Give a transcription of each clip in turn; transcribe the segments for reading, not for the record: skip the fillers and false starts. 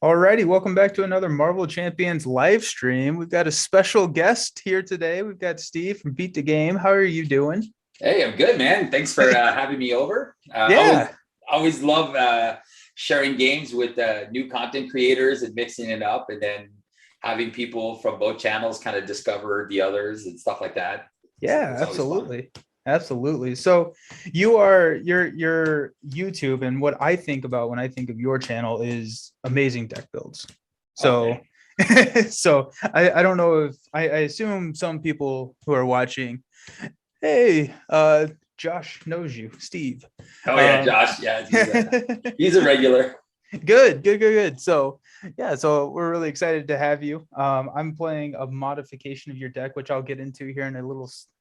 Alrighty, welcome back to another Marvel Champions live stream. We've got a special guest here today. We've got Steve from Beat the Game. How are you doing? Hey, I'm good, man. Thanks for having me over. Yeah, Always love sharing games with new content creators and mixing it up, and then having people from both channels kind of discover the others and stuff like that. yeah, It's always fun. absolutely. Absolutely. So you are your YouTube, and what I think about when I think of your channel is amazing deck builds. So Okay. so I don't know if I assume some people who are watching, hey, Josh knows you, Steve. Oh yeah, Um Josh. Yeah, he's a regular. Good. So, yeah, so we're really excited to have you. I'm playing a modification of your deck, which I'll get into here in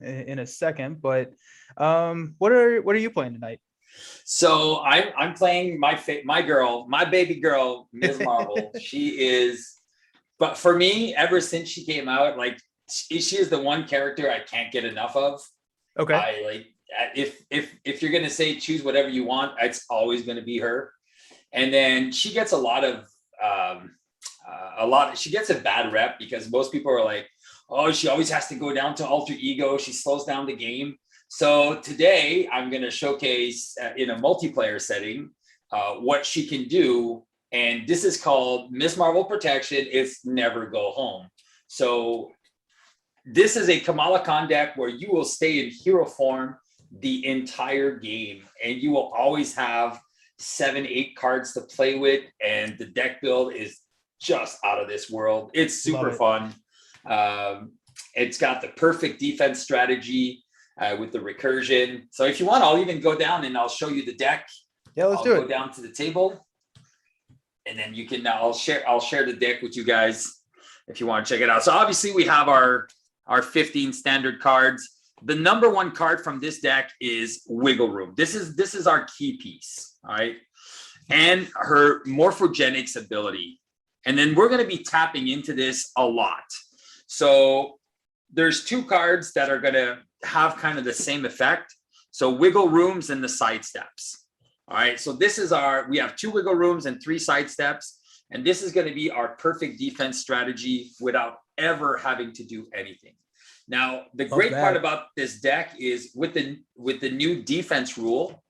in a second. But what are you playing tonight? So I'm playing my girl, my baby girl, Ms. Marvel. She is, but for me, ever since she came out, like she is the one character I can't get enough of. Okay, I like if you're gonna say choose whatever you want, it's always gonna be her. And then she gets she gets a bad rep because most people are like, oh, she always has to go down to alter ego. She slows down the game. So today I'm gonna showcase in a multiplayer setting what she can do. And this is called Miss Marvel Protection. It's never go home. So this is a Kamala Khan deck where you will stay in hero form the entire game, and you will always have 7, 8 cards to play with, and the deck build is just out of this world. It's love super it. fun. Um, it's got the perfect defense strategy with the recursion. So if you want, I'll even go down and I'll show you the deck. Yeah, let's I'll do go it. down to the table, and then you can. I'll share the deck with you guys if you want to check it out. So obviously we have our 15 standard cards. The number one card from this deck is Wiggle Room. This is our key piece, all right? And her morphogenics ability. And then we're going to be tapping into this a lot. So there's 2 cards that are going to have kind of the same effect. So Wiggle Rooms and the Sidesteps. All right. So we have 2 Wiggle Rooms and 3 Sidesteps. And this is going to be our perfect defense strategy without ever having to do anything. Now, the Love great part that. about this deck is with the new defense rule,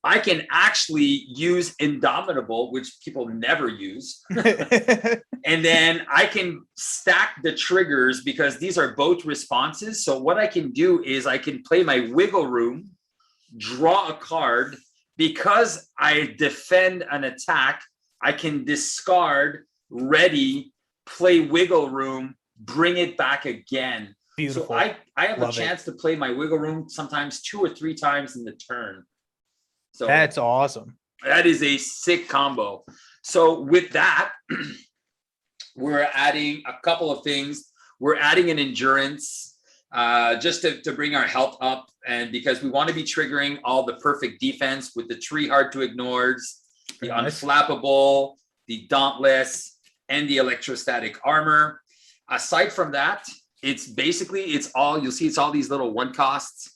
I can actually use Indomitable, which people never use. And then I can stack the triggers because these are both responses. So what I can do is I can play my Wiggle Room, draw a card. Because I defend an attack, I can discard, ready, play Wiggle Room, bring it back again. So Beautiful. I have a Love it. chance to play my Wiggle Room sometimes 2 or 3 times in the turn. So That's awesome. that is a sick combo. So with that, we're adding a couple of things. We're adding an endurance just to bring our health up. And because we want to be triggering all the perfect defense with the tree hard to ignores, the Very nice. unflappable, the dauntless, and the electrostatic armor. Aside from that, it's all you'll see. It's all these little 1 costs.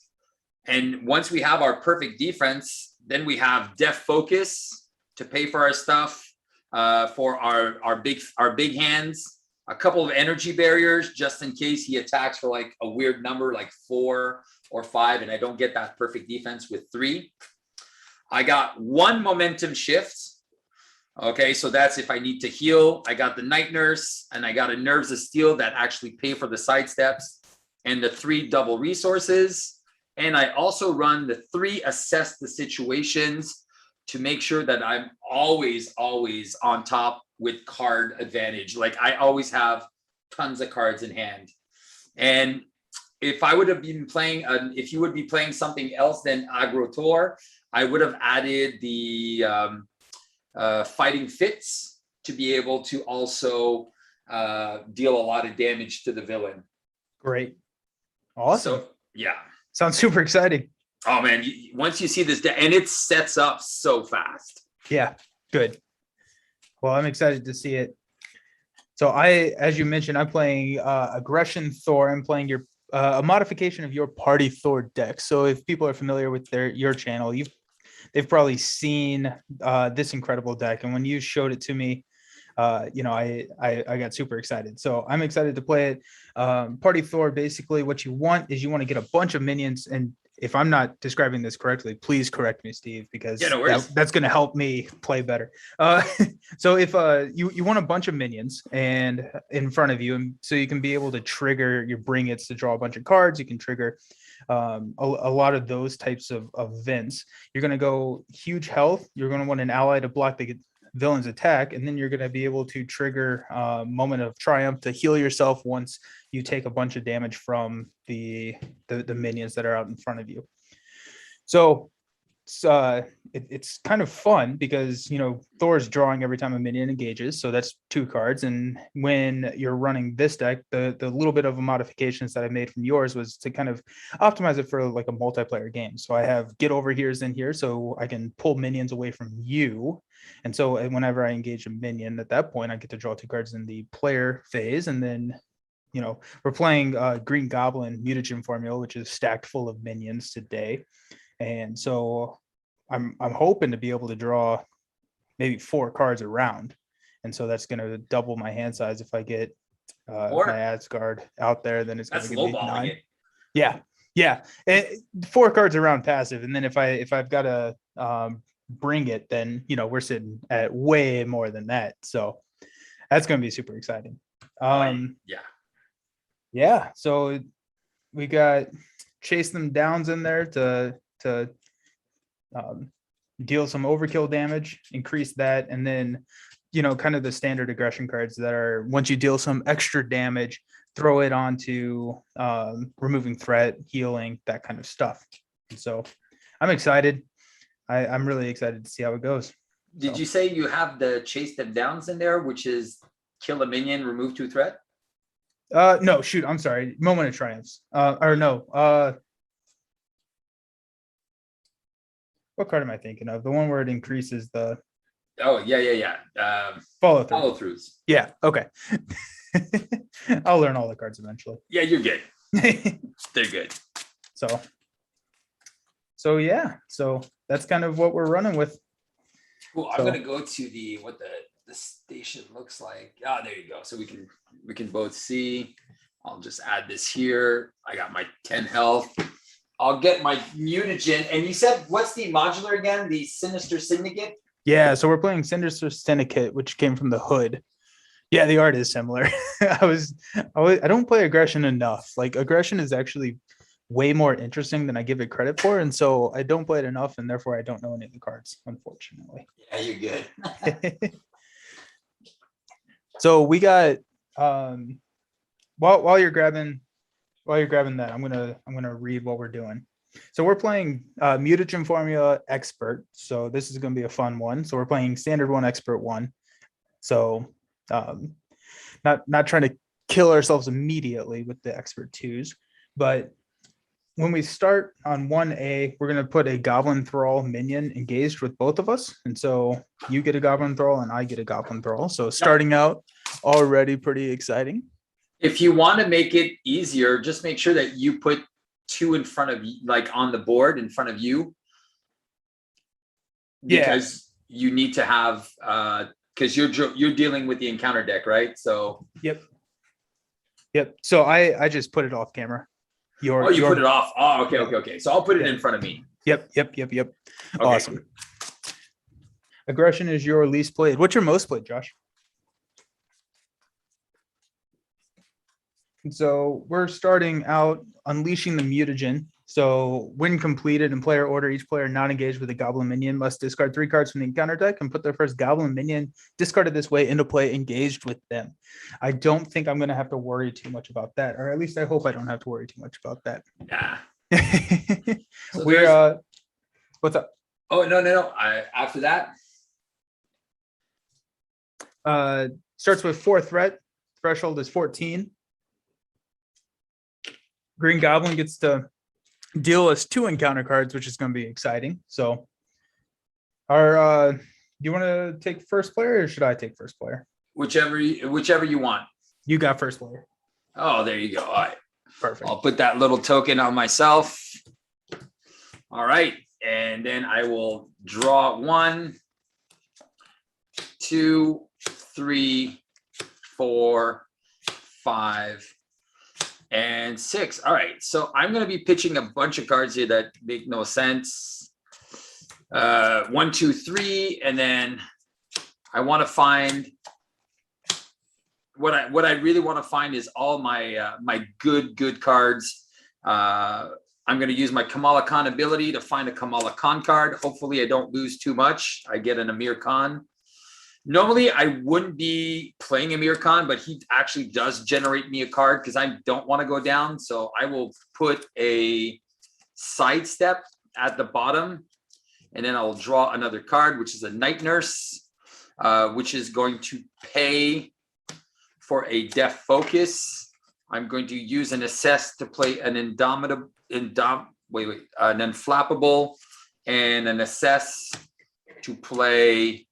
And once we have our perfect defense, then we have Def Focus to pay for our stuff, for our big hands, a couple of energy barriers just in case he attacks for like a weird number like 4 or 5, and I don't get that perfect defense with 3. I got 1 momentum shift. Okay, so that's if I need to heal. I got the Night Nurse, and I got a Nerves of Steel that actually pay for the sidesteps, and the 3 double resources. And I also run the 3 assess the situations to make sure that I'm always on top with card advantage. Like I always have tons of cards in hand. And if I would have been playing, if you would be playing something else than Agro Thor, I would have added the Fighting Fits to be able to also deal a lot of damage to the villain. Great. Awesome. So yeah. Sounds super exciting. Oh man, once you see this deck, and it sets up so fast. Yeah, good. Well, I'm excited to see it. So as you mentioned, I'm playing Aggression Thor. I'm playing your a modification of your Party Thor deck. So if people are familiar with your channel, they've probably seen this incredible deck. And when you showed it to me, I got super excited. So I'm excited to play it. Party Thor, basically what you want is you want to get a bunch of minions. And if I'm not describing this correctly, please correct me, Steve, because Yeah, no worries. that's going to help me play better. So if you want a bunch of minions and in front of you, and so you can be able to trigger your bring its to draw a bunch of cards, you can trigger a lot of those types of events. You're going to go huge health. You're going to want an ally to block the villain's attack, and then you're going to be able to trigger moment of triumph to heal yourself once you take a bunch of damage from the minions that are out in front of you. So it's kind of fun because Thor's drawing every time a minion engages, so that's 2 cards. And when you're running this deck, the little bit of modifications that I made from yours was to kind of optimize it for like a multiplayer game. So I have get over here's in here, so I can pull minions away from you. And so whenever I engage a minion, at that point I get to draw 2 cards in the player phase. And then we're playing Green Goblin Mutagen formula, which is stacked full of minions today. And so I'm hoping to be able to draw maybe 4 cards around. And so that's going to double my hand size. If I get my Asgard out there, then it's going to give me 9. It. Yeah. And 4 cards around passive. And then if I've got to bring it, then, we're sitting at way more than that. So that's going to be super exciting. Yeah. So we got Chase Them Downs in there to deal some overkill damage, increase that, and then kind of the standard aggression cards that are once you deal some extra damage, throw it onto removing threat, healing, that kind of stuff. So I'm excited. I'm really excited to see how it goes. Did you say you have the Chase Them Downs in there, which is kill a minion, remove 2 threat? No, shoot, I'm sorry. Moment of Triumphs. What card am I thinking of? The one where it increases the. Oh, yeah. Follow through. Follow throughs. Yeah. Okay. I'll learn all the cards eventually. Yeah, you're good. They're good. So yeah. So that's kind of what we're running with. Cool. I'm gonna go to what the station looks like. Ah, there you go. So we can both see. I'll just add this here. I got my 10 health. I'll get my Mutagen. And you said, what's the modular again? The Sinister Syndicate? Yeah, so we're playing Sinister Syndicate, which came from the hood. Yeah, the art is similar. I don't play aggression enough. Like, aggression is actually way more interesting than I give it credit for. And so I don't play it enough, and therefore I don't know any of the cards, unfortunately. Yeah, you're good. So we got while you're grabbing that, I'm gonna read what we're doing. So we're playing Mutagen Formula Expert. So this is gonna be a fun one. So we're playing Standard 1, Expert 1. So not trying to kill ourselves immediately with the Expert 2s, but when we start on 1A, we're gonna put a Goblin Thrall minion engaged with both of us. And so you get a Goblin Thrall and I get a Goblin Thrall. So starting out already pretty exciting. If you want to make it easier, just make sure that you put 2 in front of you, like on the board in front of you. Because you need to have because you're dealing with the encounter deck, right? So Yep. So I just put it off camera. You put it off. Oh, okay. So I'll put it in front of me. Yep. Okay. Awesome. Aggression is your least played. What's your most played, Josh? So we're starting out unleashing the Mutagen. So when completed in player order, each player not engaged with a Goblin minion must discard 3 cards from the encounter deck and put their first Goblin minion discarded this way into play engaged with them. I don't think I'm going to have to worry too much about that, or at least I hope I don't have to worry too much about that. Yeah. So we're what's up? Oh, no. After that, starts with 4 threat. Threshold is 14. Green Goblin gets to deal us 2 encounter cards, which is going to be exciting. So do you want to take first player or should I take first player? Whichever you want. You got first player. Oh, there you go. All right. Perfect. I'll put that little token on myself. All right. And then I will draw 1, 2, 3, 4, 5, and 6. All right, so I'm going to be pitching a bunch of cards here that make no sense. 1, 2, 3, and then I want to find what I really want to find is all my my good cards. I'm going to use my Kamala Khan ability to find a Kamala Khan card. Hopefully, I don't lose too much. I get an Amir Khan. Normally, I wouldn't be playing Amir Khan, but he actually does generate me a card because I don't want to go down. So I will put a sidestep at the bottom, and then I'll draw another card, which is a Night Nurse, which is going to pay for a Deaf Focus. I'm going to use an Assess to play an an Unflappable, and an Assess to play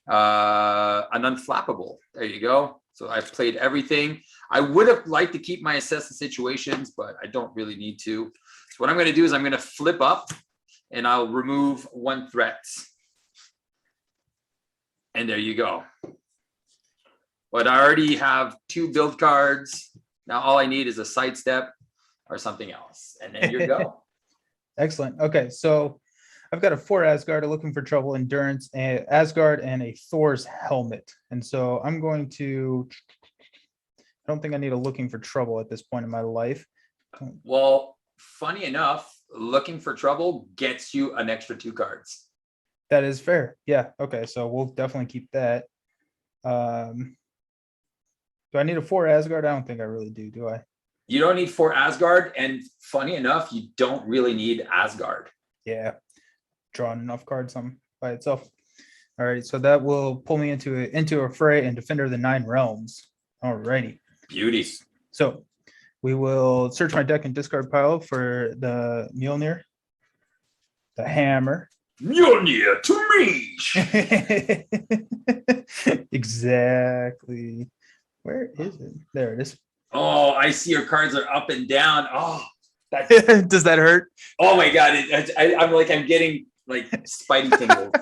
an Unflappable. There you go. So I've played everything. I would have liked to keep my Assess the Situations, but I don't really need to. So what I'm going to do is I'm going to flip up, and I'll remove 1 threat. And there you go. But I already have 2 build cards. Now all I need is a sidestep or something else. And then you go. Excellent. Okay, so I've got a 4 Asgard, a Looking for Trouble, Endurance, and Asgard, and a Thor's Helmet. And so I'm going to, I don't think I need a Looking for Trouble at this point in my life. Well, funny enough, Looking for Trouble gets you an extra 2 cards. That is fair. Yeah. Okay, so we'll definitely keep that. Do I need a 4 Asgard? I don't think I really do I? You don't need 4 Asgard, and funny enough, you don't really need Asgard. Yeah. Drawing enough cards by itself. All right, so that will pull me into a fray and Defender of the 9 Realms. All righty. Beauty. So we will search my deck and discard pile for the Mjolnir, the hammer. Mjolnir to me. Exactly. Where is it? There it is. Oh, I see your cards are up and down. Oh, that, does that hurt? Oh my God. I'm getting like Spidey tingles.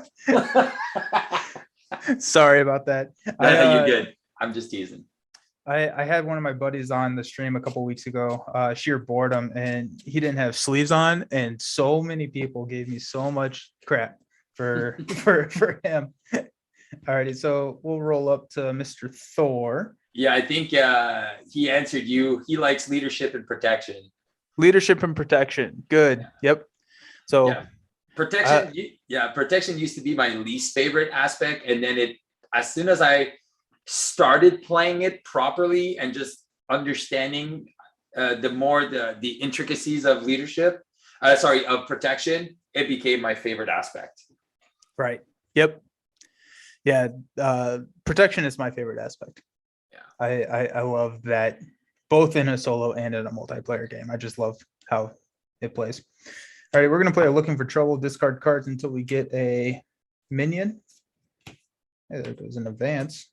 Sorry about that. You're good. I'm just teasing. I had one of my buddies on the stream a couple weeks ago, sheer boredom, and he didn't have sleeves on, and so many people gave me so much crap for him. Alrighty, so we'll roll up to Mr. Thor. Yeah, I think he answered you. He likes leadership and protection. Leadership and protection. Good. Yeah. Yep. So yeah. Protection. Protection used to be my least favorite aspect, and then as soon as I started playing it properly and just understanding the intricacies of leadership, of protection, it became my favorite aspect. Right. Yep. Yeah. Protection is my favorite aspect. Yeah. I love that both in a solo and in a multiplayer game. I just love how it plays. All right, we're going to play a Looking for Trouble, discard cards until we get a minion. Hey, there goes an advance.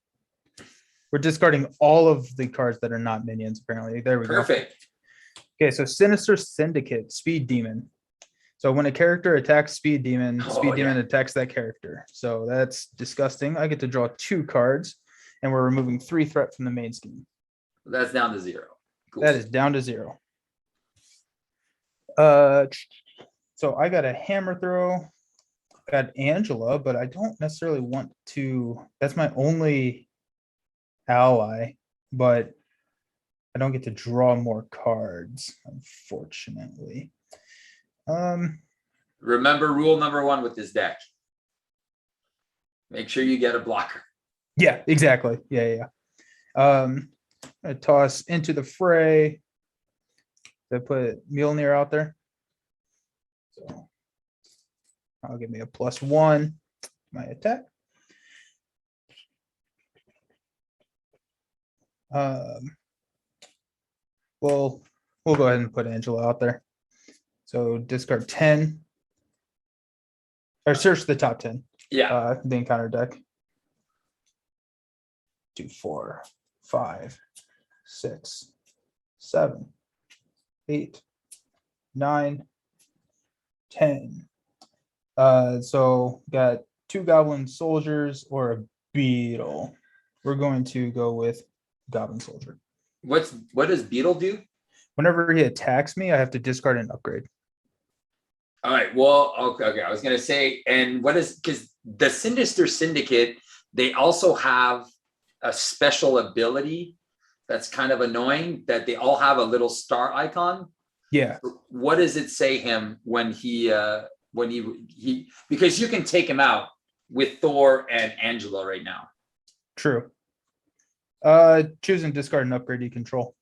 We're discarding all of the cards that are not minions, apparently. There we go. Perfect. Okay, so Sinister Syndicate, Speed Demon. So when a character attacks Speed Demon, Demon attacks that character. So that's disgusting. I get to draw 2 cards, and we're removing 3 threat from the main scheme. That's down to 0. Cool. That is down to 0. So I got a hammer throw. Got Angela, but I don't necessarily want to. That's my only ally, but I don't get to draw more cards, unfortunately. Remember rule number 1 with this deck. Make sure you get a blocker. Yeah, exactly. Yeah. I toss into the fray. I put Mjolnir out there. So I'll give me a +1 my attack. We'll go ahead and put Angela out there. So discard 10. Or search the top 10. Yeah. The encounter deck. 2, 4, 5, 6, 7, 8, 9, 10. So got 2 goblin soldiers or a Beetle. We're going to go with Goblin Soldier. What does Beetle do? Whenever he attacks me, I have to discard an upgrade. All right. Well, okay. I was gonna say, and what is because the Sinister Syndicate, they also have a special ability that's kind of annoying that they all have a little star icon. Yeah. What does it say him when he because you can take him out with Thor and Angela right now. True. Choose and discard an upgrade you control.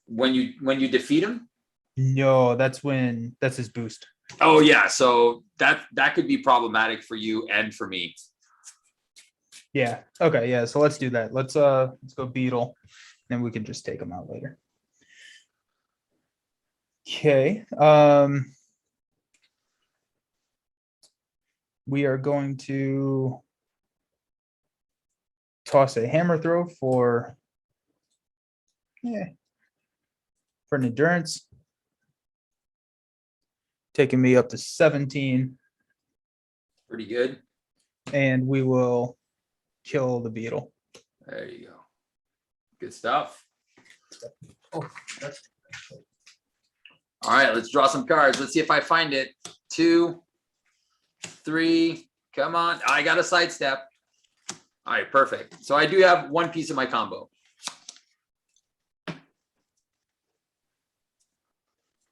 When you defeat him? No, that's his boost. Oh yeah, so that could be problematic for you and for me. Yeah. Okay. Yeah. So let's do that. Let's go Beetle, then we can just take him out later. Okay. We are going to toss a hammer throw for an endurance, taking me up to 17, Pretty good. and we will kill the beetle. There you go. Good stuff. Oh, that's All right, let's draw some cards. Let's see if I find it. 2, 3. Come on. I got a sidestep. All right, perfect. So I do have one piece of my combo.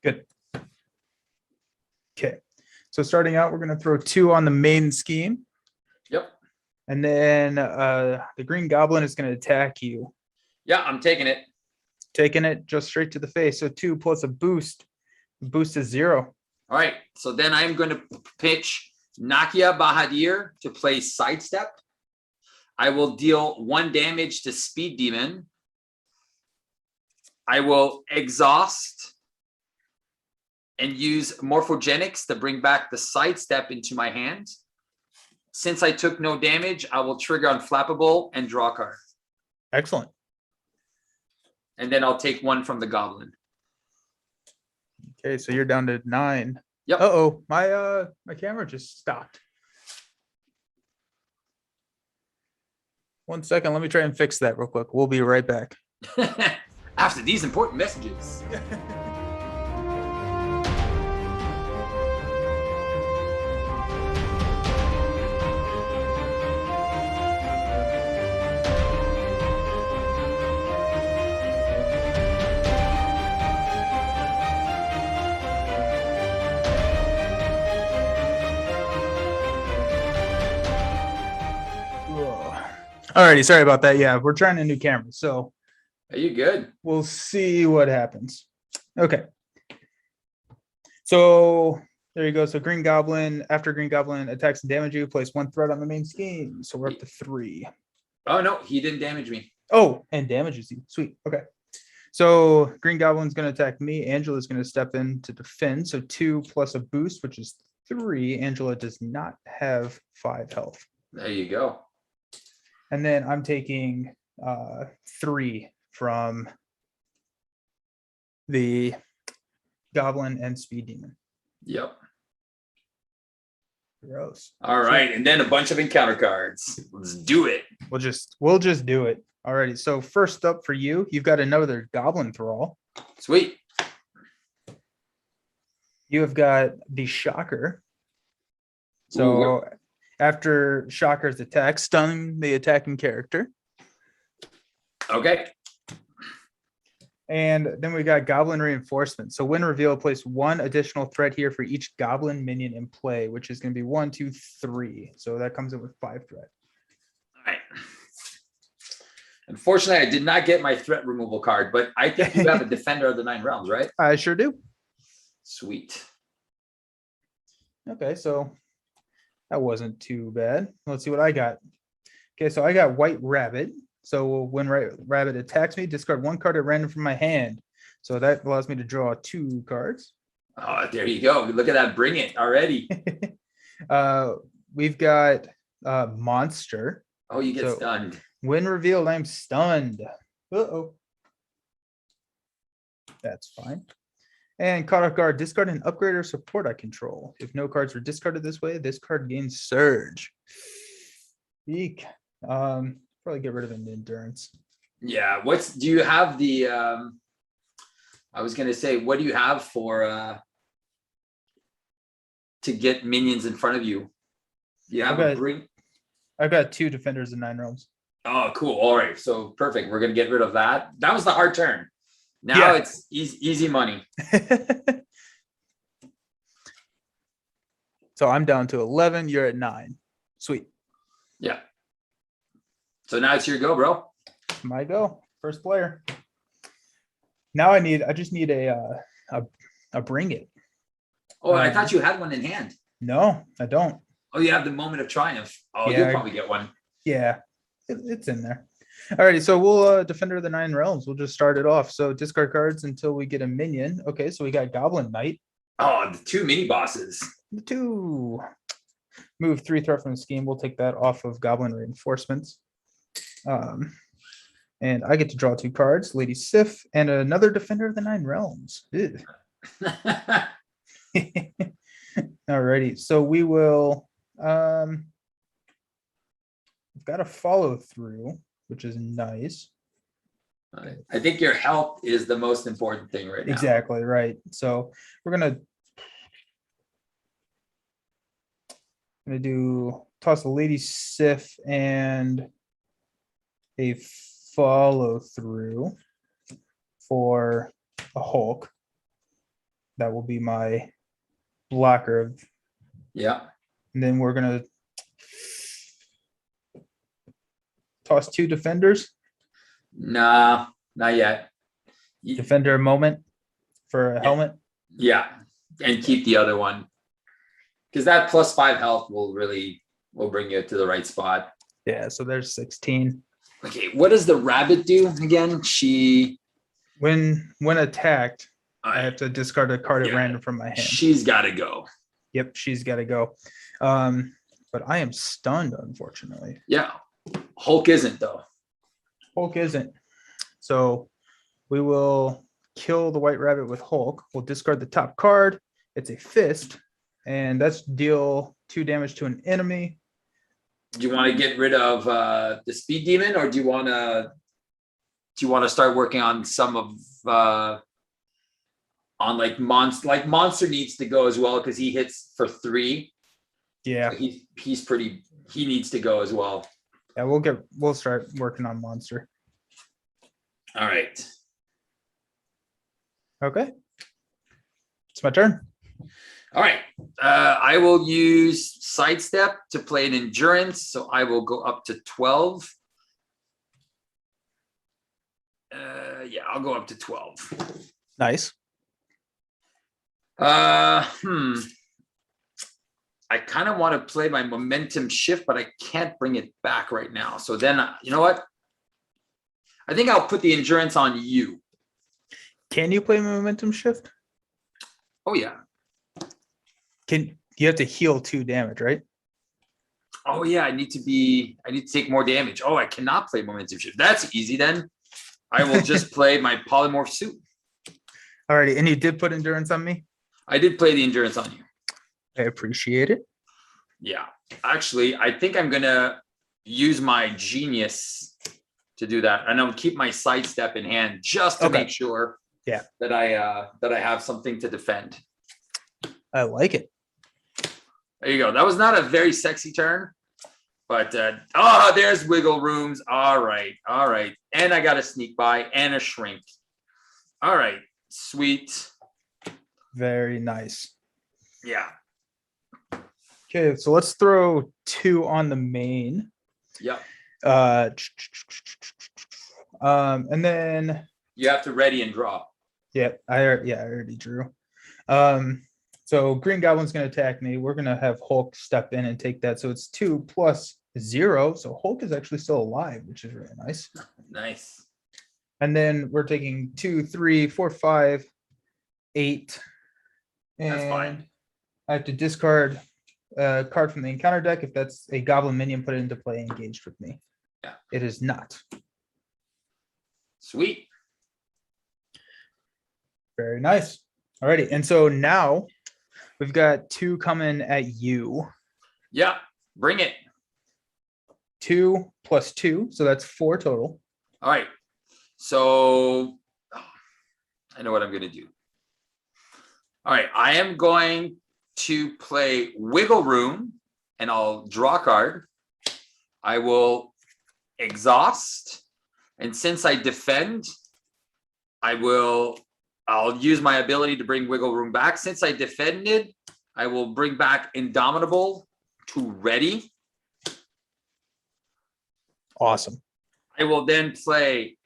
good. Okay. So starting out, we're going to throw 2 on the main scheme. Yep. And then the green goblin is going to attack you. Yeah, I'm taking it. Taking it just straight to the face. So 2 plus a boost. The boost is 0. All right. So then I'm going to pitch Nakia Bahadir to play sidestep. I will deal 1 damage to Speed Demon. I will exhaust and use Morphogenics to bring back the sidestep into my hand. Since I took no damage, I will trigger Unflappable and draw a card. Excellent. And then I'll take 1 from the Goblin. Okay, so you're down to 9. Yep. Uh-oh, my camera just stopped. 1 second, let me try and fix that real quick. We'll be right back. After these important messages. Alrighty, sorry about that. Yeah, we're trying a new camera, so Are you good? we'll see what happens. Okay. So there you go. So Green Goblin, after Green Goblin attacks and damage you, place 1 threat on the main scheme. So we're up to 3. Oh, no, he didn't damage me. Oh, and damages you. Sweet. Okay. So Green Goblin's going to attack me. Angela's going to step in to defend. So 2 plus a boost, which is 3. Angela does not have 5 health. There you go. And then I'm taking 3 from the Goblin and Speed Demon. Yep. Gross. All right. And then a bunch of encounter cards. Let's do it. We'll just do it. Alrighty. So first up for you, you've got another Goblin Thrall. Sweet. You have got the Shocker. So after Shocker's attack, stun the attacking character. Okay. And then we got Goblin Reinforcement. So when revealed, place 1 additional threat here for each Goblin minion in play, which is going to be 1, 2, 3. So that comes in with 5 threat. All right. Unfortunately, I did not get my threat removal card, but I think you have a Defender of the 9 Realms, right? I sure do. Sweet. Okay, so that wasn't too bad. Let's see what I got. Okay, so I got White Rabbit. So when Rabbit attacks me, discard 1 card at random from my hand. So that allows me to draw 2 cards. Oh, there you go. Look at that. Bring it already. We've got Monster. Oh, you get So- stunned. When revealed, I'm stunned. Uh-oh. That's fine. And caught off guard, discard an upgrade or support I control. If no cards were discarded this way, this card gains Surge. Eek. Probably get rid of an endurance. Yeah. Do you have the I was gonna say, what do you have for to get minions in front of you? You have a bring. I've got 2 defenders in 9 realms. Oh, cool. All right. So perfect. We're gonna get rid of that. That was the hard turn. Now Yeah. it's easy money. So I'm down to 11. You're at 9. Sweet. Yeah. So now it's your go, bro. My go. First player. Now I just need a bring it. Oh, I thought you had one in hand. No, I don't. Oh, you have the moment of triumph. Oh, Yeah, you'll probably get one. Yeah, it's in there. Alrighty, so we'll Defender of the 9 Realms. We'll just start it off. So discard cards until we get a minion. Okay, so we got Goblin Knight. Oh, the 2 mini bosses. The 2. Move 3 threat from the scheme. We'll take that off of Goblin Reinforcements. And I get to draw 2 cards, Lady Sif, and another Defender of the 9 Realms. Alrighty, so we will we've got a follow through, which is nice. I think your health is the most important thing right now. Exactly right. So we're gonna do toss a Lady Sif and a follow through for a Hulk. That will be my blocker. Yeah. And then we're gonna toss 2 defenders. Nah, not yet. Defender a moment for a helmet. Yeah, and keep the other one because that +5 health will bring you to the right spot. Yeah, so there's 16. Okay, what does the rabbit do again? When attacked, I have to discard a card at random from my hand. She's got to go. Yep, she's got to go. But I am stunned, unfortunately. Yeah, Hulk isn't though. Hulk isn't. So we will kill the white rabbit with Hulk. We'll discard the top card. It's a fist, and that's deal 2 damage to an enemy. Do you want to get rid of the speed demon, or do you want to start working on some of on like monster? Like monster needs to go as well because he hits for 3. Yeah, so he's pretty. He needs to go as well. Yeah, we'll start working on monster. All right. Okay. It's my turn. All right. I will use sidestep to play an endurance. So I will go up to 12. Yeah, I'll go up to 12. Nice. I kind of want to play my momentum shift, but I can't bring it back right now. So then, you know what? I think I'll put the endurance on you. Can you play momentum shift? Oh, yeah. You have to heal 2 damage, right? Oh, yeah. I need to take more damage. Oh, I cannot play momentum shift. That's easy then. I will just play my polymorph suit. Alrighty, and you did put endurance on me? I did play the endurance on you. I appreciate it. Yeah. Actually, I think I'm going to use my genius to do that. And I'll keep my sidestep in hand just to make sure that I have something to defend. I like it. There you go. That was not a very sexy turn, but there's wiggle rooms. All right. And I got a sneak by and a shrink. All right. Sweet. Very nice. Yeah. Okay, so let's throw 2 on the main. Yep. And then you have to ready and draw. Yeah, I already drew. So Green Goblin's going to attack me. We're going to have Hulk step in and take that. So it's 2 plus 0. So Hulk is actually still alive, which is really nice. Nice. And then we're taking 2, 3, 4, 5, 8. And that's fine. I have to discard a card from the encounter deck. If that's a goblin minion, put it into play engaged with me. Yeah. It is not. Sweet. Very nice. Alrighty. And so now we've got 2 coming at you. Yeah. Bring it. 2 plus 2, so that's 4 total. All right. So I know what I'm going to do. All right. I am going to play Wiggle Room, and I'll draw a card. I will exhaust. And since I defend, I'll use my ability to bring Wiggle Room back. Since I defended, I will bring back Indomitable to ready. Awesome. I will then play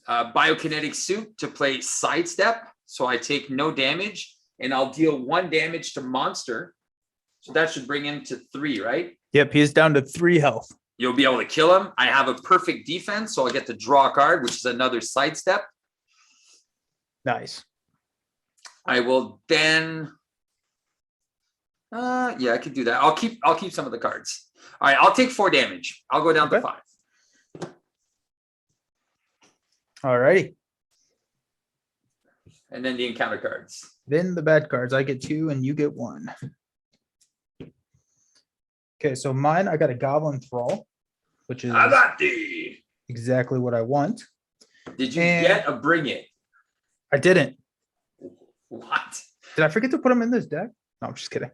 Biokinetic Suit to play Sidestep. So I take no damage, and I'll deal 1 damage to monster. So that should bring him to 3, right? Yep, he's down to 3 health. You'll be able to kill him. I have a perfect defense, so I'll get to draw a card, which is another Sidestep. Nice. I will then yeah, I could do that. I'll keep some of the cards. All right, I'll take 4 damage. I'll go down to 5. All righty. And then the encounter cards. Then the bad cards. I get 2 and you get 1. Okay, so mine, I got a Goblin Thrall, which is I got the. exactly what I want. Did you And get a Bring It? I didn't. What? Did I forget to put them in this deck? No, I'm just kidding.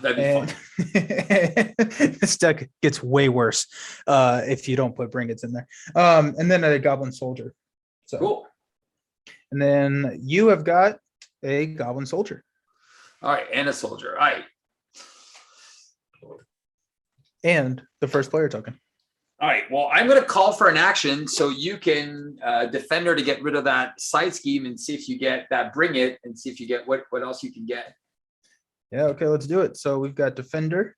That'd be And fun. this deck gets way worse if you don't put Bring It's in there. And then a Goblin Soldier. So Cool. And then you have got a Goblin Soldier. All right, and a soldier. All right. And the first player token. All right. Well, I'm going to call for an action so you can defend her to get rid of that side scheme and see if you get that Bring It and see if you get what else you can get. Yeah, okay, let's do it. So we've got Defender.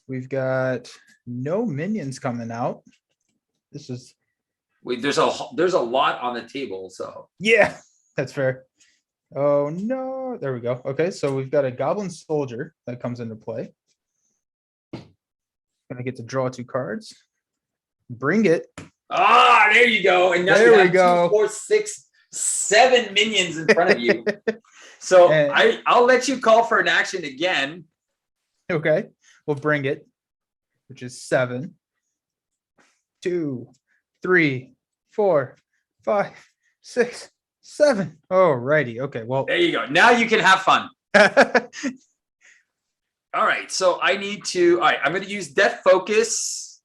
We've got no minions coming out. This is Wait, there's a lot on the table, so yeah, that's fair. Oh no, there we go. Okay, so we've got a Goblin Soldier that comes into play. Gonna get to draw 2 cards. Bring It. there you go. And now There you we have go. 2, 4, 6, 7 minions in front of you. So And- I'll let you call for an action again. Okay, we'll Bring It, which is 7, 2, 3, 4, 5, 6, 7. Oh, righty. Okay, well. There you go. Now you can have fun. All right, so I need to. All right, I'm going to use Death Focus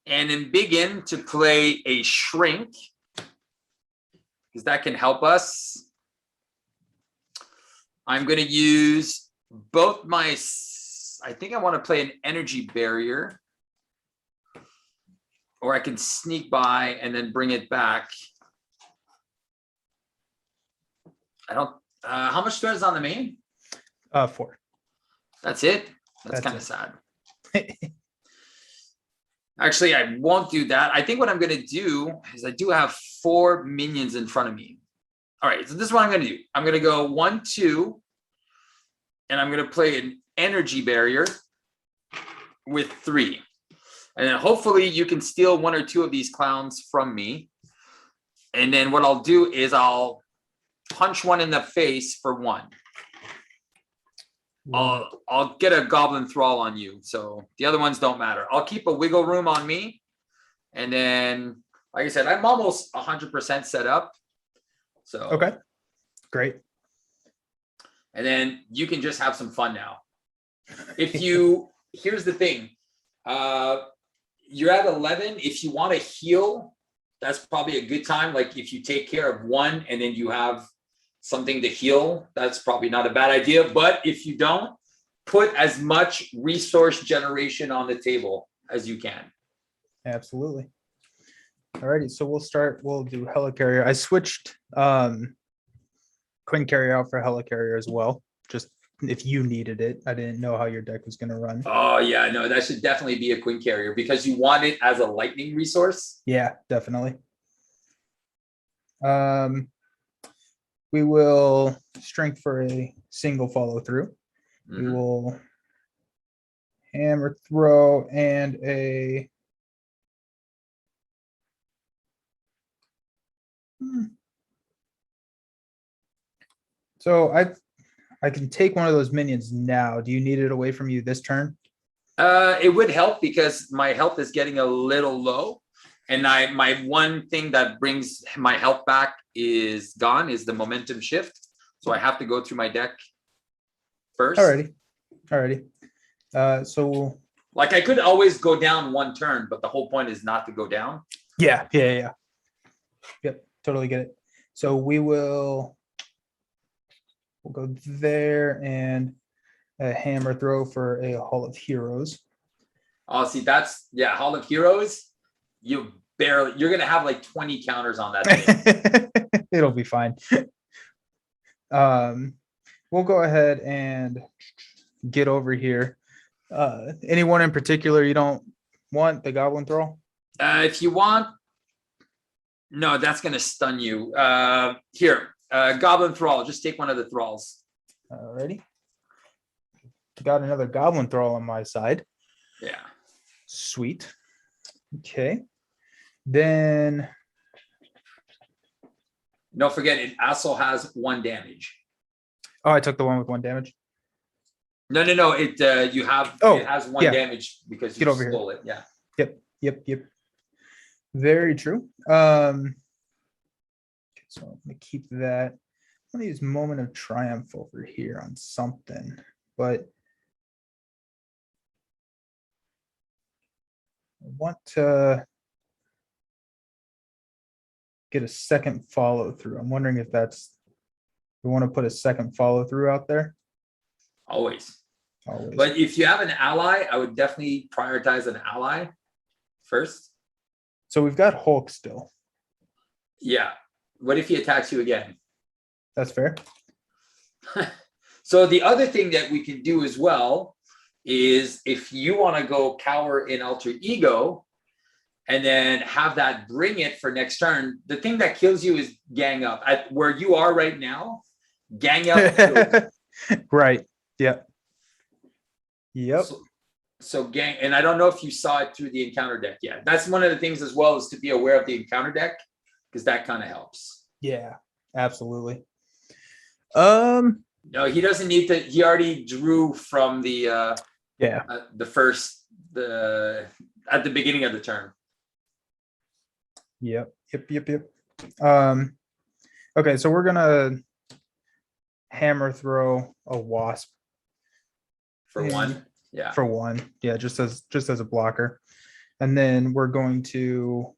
and then begin to play a Shrink because that can help us. I'm going to use both my. I think I want to play an Energy Barrier, or I can sneak by and then bring it back. I don't. How much threat is on the main? 4. That's it. That's That's kind of it. sad. Actually, I won't do that. I think what I'm going to do is I do have 4 minions in front of me. All right, so this is what I'm going to do. I'm going to go 1, 2, and I'm going to play an Energy Barrier with 3. And then hopefully you can steal 1 or 2 of these clowns from me. And then what I'll do is I'll punch 1 in the face for 1. I'll get a Goblin Thrall on you. So the other ones don't matter. I'll keep a Wiggle Room on me. And then, like I said, I'm almost 100% set up. So Okay, great. And then you can just have some fun now. Here's the thing. You're at 11. If you want to heal, that's probably a good time. Like if you take care of 1 and then you have something to heal, that's probably not a bad idea. But if you don't, put as much resource generation on the table as you can. Absolutely. All righty, so we'll do Helicarrier. I switched Queen Carrier out for Helicarrier as well, just if you needed it. I didn't know how your deck was going to run. Oh yeah, no, that should definitely be a Queen Carrier because you want it as a lightning resource. Yeah, definitely. We will strength for a single follow through. We will hammer throw and a so I can take one of those minions now. Do you need it away from you this turn? It would help because my health is getting a little low. And my one thing that brings my health back is gone, is the momentum shift. So I have to go through my deck first. Alrighty. So Like I could always go down one turn, but the whole point is not to go down. yeah. Yep, totally get it. So we'll go there and a hammer throw for a Hall of Heroes. Oh, see, that's Hall of Heroes. You're gonna have like 20 counters on that thing. It'll be fine. We'll go ahead and get over here. Anyone in particular you don't want? The Goblin Thrall? If you want, no, that's gonna stun you. Here, Goblin Thrall. Just take one of the thralls. Alrighty. Got another Goblin Thrall on my side. Yeah. Sweet. Okay. Then Don't forget, it also has 1 damage. oh, I took the one with 1 damage. No. It it has 1 yeah. damage because you Get over stole it. Yeah. Yep. Very true. So I'm gonna keep that. I'm gonna use Moment of Triumph over here on something, but I want to get a second follow through. I'm wondering if we want to put a second follow through out there. Always. Always. But if you have an ally, I would definitely prioritize an ally first. So we've got Hulk still. Yeah. What if he attacks you again? That's fair. So the other thing that we can do as well is if you want to go cower in alter ego and then have that bring it for next turn, the thing that kills you is gang up. At where you are right now, gang up. Right. Yep. So gang, and I don't know if you saw it through the encounter deck yet. That's one of the things as well, is to be aware of the encounter deck, because that kind of helps. Yeah, absolutely. No, he doesn't need to. He already drew from the at the beginning of the turn. Yep. Okay, so we're gonna hammer throw a wasp For one. Yeah. For one. Yeah, just as a blocker. And then we're going to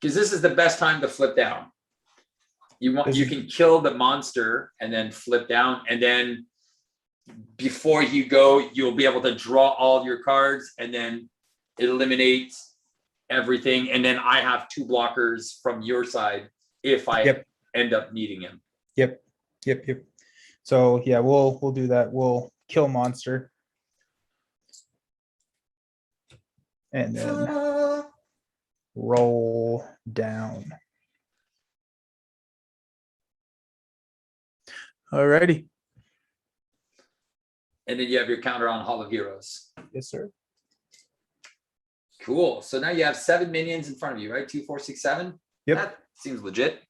because this is the best time to flip down. You can kill the monster and then flip down, and then before you go, you'll be able to draw all your cards, and then it eliminates everything. And then I have 2 blockers from your side if I end up needing him. Yep. So yeah, we'll do that. We'll kill monster. And then roll down. Alrighty. And then you have your counter on Hall of Heroes. Yes, sir. Cool. So now you have 7 minions in front of you, right? 2, 4, 6, 7. Yep. That seems legit.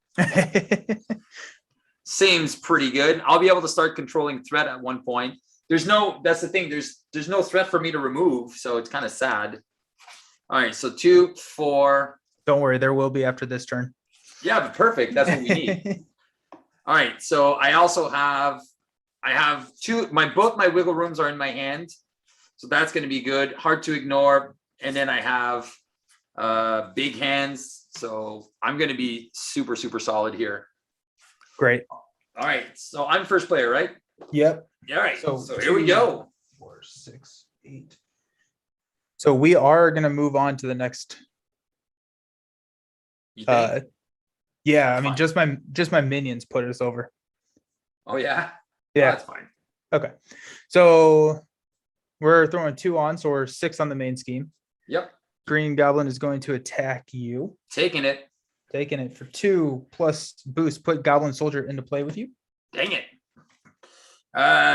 Seems pretty good. I'll be able to start controlling threat at one point. That's the thing. There's no threat for me to remove, so it's kind of sad. All right, so 2, 4. Don't worry, there will be after this turn. Yeah, but perfect. That's what we need. All right, so I have 2. Both my wiggle rooms are in my hand, so that's going to be good. Hard to ignore. And then I have big hands, so I'm going to be super solid here. Great. All right, so I'm first player, right? Yep. All right, so here we go. 4, 6, 8. So we are going to move on to the next. Yeah, I mean, just my minions put us over. Oh yeah. Yeah, oh, that's fine. Okay, so we're throwing 2 on, so we're 6 on the main scheme. Yep. Green Goblin is going to attack you. Taking it for 2 plus boost. Put Goblin Soldier into play with you. Dang it.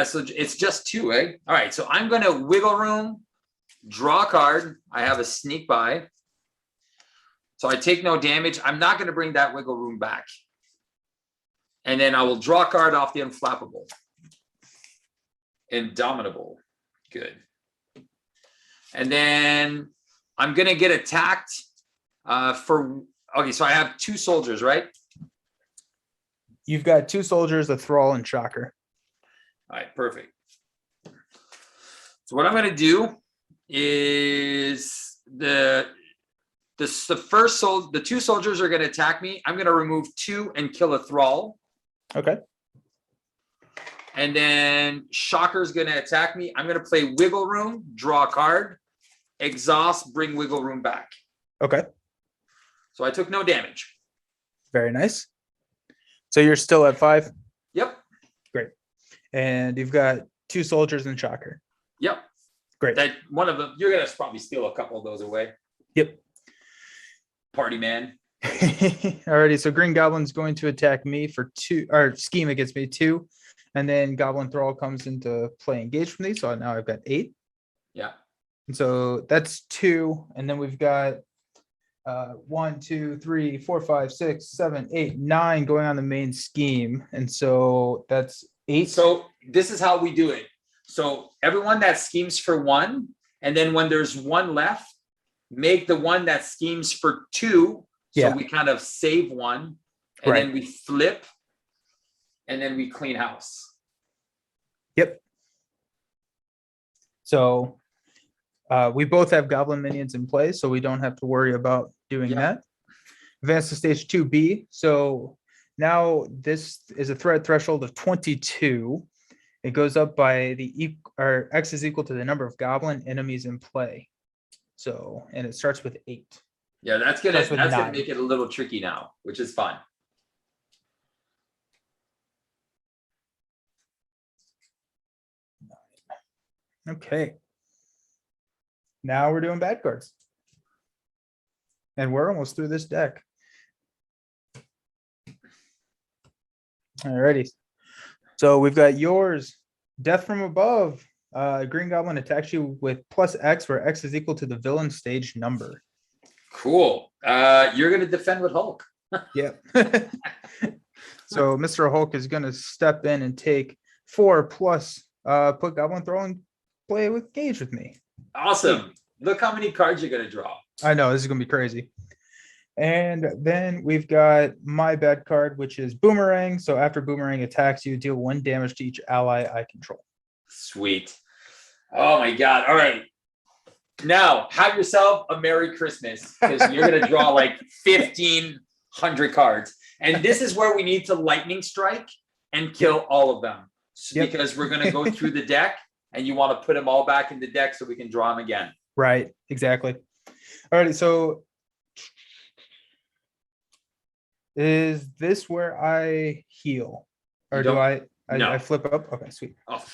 So it's just 2, eh? All right, so I'm gonna wiggle room, draw a card. I have a sneak by, so I take no damage. I'm not gonna bring that wiggle room back. And then I will draw a card off the unflappable. Indomitable. Good. And then I'm going to get attacked okay, so I have 2 soldiers, right? You've got 2 soldiers, a thrall, and shocker. All right, perfect. So what I'm going to do is the 2 soldiers are going to attack me. I'm going to remove 2 and kill a thrall. Okay. And then Shocker's going to attack me. I'm going to play Wiggle Room, draw a card, exhaust, bring Wiggle Room back. Okay. So I took no damage. Very nice. So you're still at 5? Yep. Great. And you've got 2 soldiers and shocker. Yep. Great. That one of them, you're going to probably steal a couple of those away. Yep. Party man. Alrighty, so Green Goblin's going to attack me for 2, or scheme against me 2. And then Goblin Thrall comes into play, engage from these. So now I've got 8. Yeah. And so that's 2. And then we've got 1, 2, 3, 4, 5, 6, 7, 8, 9 going on the main scheme. And so that's 8. So this is how we do it. So everyone that schemes for 1, and then when there's 1 left, make the one that schemes for 2. So we kind of save 1, and then we flip, and then we clean house. Yep. So we both have goblin minions in play, so we don't have to worry about doing that. Advance to stage 2B. So now this is a threat threshold of 22. It goes up by or X is equal to the number of goblin enemies in play. So, and it starts with 8. Yeah, that's gonna make it a little tricky now, which is fine. Okay. Now we're doing bad cards. And we're almost through this deck. Alrighty. So we've got yours, Death from Above. Green Goblin attacks you with +X, where X is equal to the villain stage number. Cool. You're gonna defend with Hulk. Yep. So Mr. Hulk is gonna step in and take 4 plus put Goblin Throw and play with Gage with me. Awesome. Look how many cards you're gonna draw. I know, this is gonna be crazy. And then we've got my bad card, which is Boomerang. So after Boomerang attacks you, deal 1 damage to each ally I control. Sweet. Oh my God. All right. Now have yourself a Merry Christmas, because you're gonna draw like 1,500 cards. And this is where we need to lightning strike and kill all of them. Because we're gonna go through the deck, and you want to put them all back in the deck so we can draw them again. Right, exactly. All right, so is this where I heal? Or do I flip up? Okay, sweet. Oh,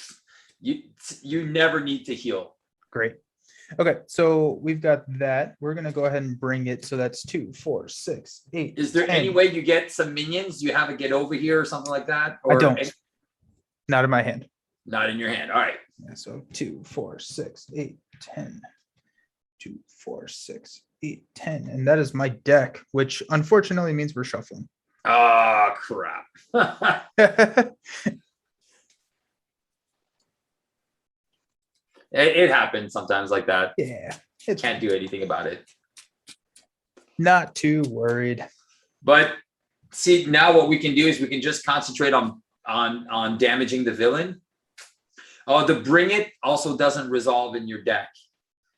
you never need to heal. Great. Okay, so we've got that. We're gonna go ahead and bring it. So that's 2, 4, 6, 8. Is there 10. any way you get some minions? Do you have a get over here or something like that? Or I don't. Not in my hand. Not in your hand. All right. Yeah, so 2, 4, 6, 8, 10. 2, 4, 6, 8, 10. And that is my deck, which unfortunately means we're shuffling. Oh, crap. It happens sometimes like that. Yeah. Can't do anything about it. Not too worried. But see, now what we can do is we can just concentrate on damaging the villain. Oh, the Bring It also doesn't resolve in your deck.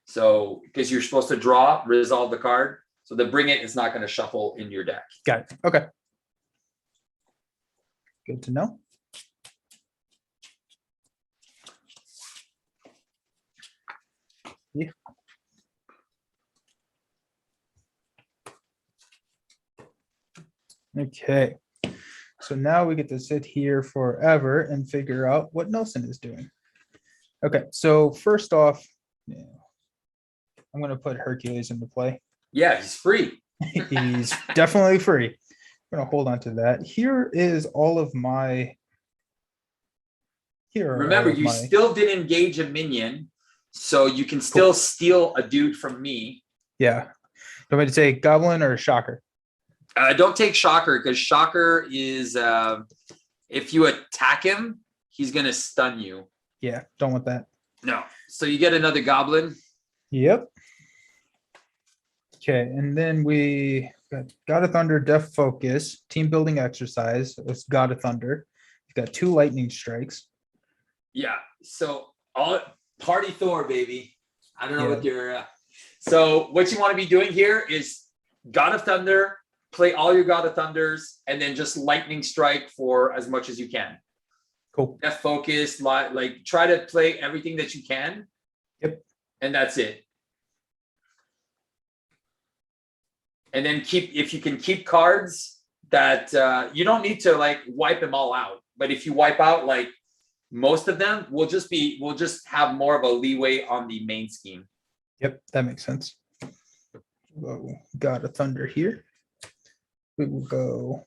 So, because you're supposed to draw, resolve the card. So the Bring It is not going to shuffle in your deck. Got it. Okay. Good to know. Yeah. Okay. So now we get to sit here forever and figure out what Nelson is doing. Okay, so first off, I'm going to put Hercules into play. Yeah, he's free. He's definitely free. I'm going to hold on to that. Here is all of my. Remember, you still didn't engage a minion, so you can still steal a dude from me. Yeah. You want me to say Goblin or Shocker? Don't take Shocker because Shocker is if you attack him, he's gonna stun you. Yeah, don't want that. No. So you get another Goblin. Yep. Okay, and then we got God of Thunder, Death Focus, team building exercise. It's God of Thunder. We've got 2 lightning strikes. Yeah. So all party Thor, baby. I don't know Yeah. what your. So what you want to be doing here is God of Thunder. Play all your God of Thunders, and then just lightning strike for as much as you can. Cool. Death Focus, like try to play everything that you can. Yep. And that's it. And then if you can keep cards that you don't need to like wipe them all out, but if you wipe out like most of them, we'll just have more of a leeway on the main scheme. Yep, that makes sense. Whoa, God of Thunder here. We will go.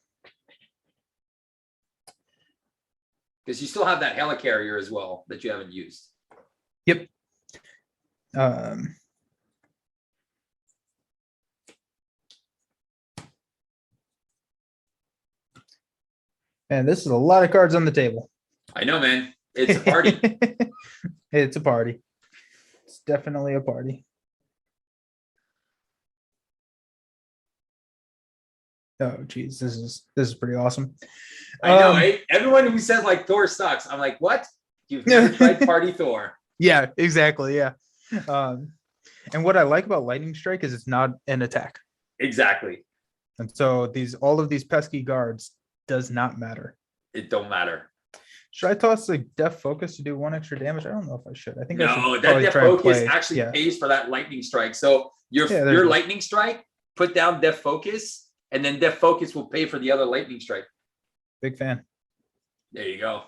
Because you still have that helicarrier as well that you haven't used. Yep. And this is a lot of cards on the table. I know, man. It's a party. It's a party. It's definitely a party. Oh, geez, this is pretty awesome. I know. Everyone who says like Thor sucks, I'm like, what? You've never tried Party Thor. Yeah, exactly. Yeah. And what I like about Lightning Strike is it's not an attack. Exactly. And so all of these pesky guards does not matter. It don't matter. Should I toss the Death Focus to do 1 extra damage? I don't know if I should. I think I should No, that probably Death try and Focus play. actually Yeah. pays for that lightning strike. So your there's- lightning strike, put down Death Focus, and then Death Focus will pay for the other lightning strike. Big fan. There you go.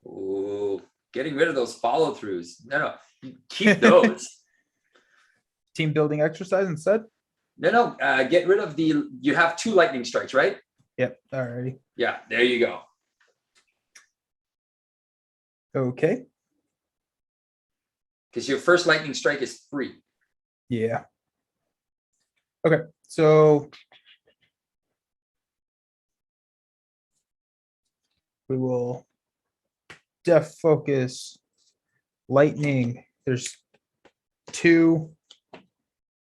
Ooh, getting rid of those follow throughs. No, keep those. Team building exercise instead? No, get rid of you have 2 lightning strikes, right? Yep. Alrighty. Yeah, there you go. Okay. Because your first lightning strike is free. Yeah. Okay. So we will Death Focus, Lightning. There's 2,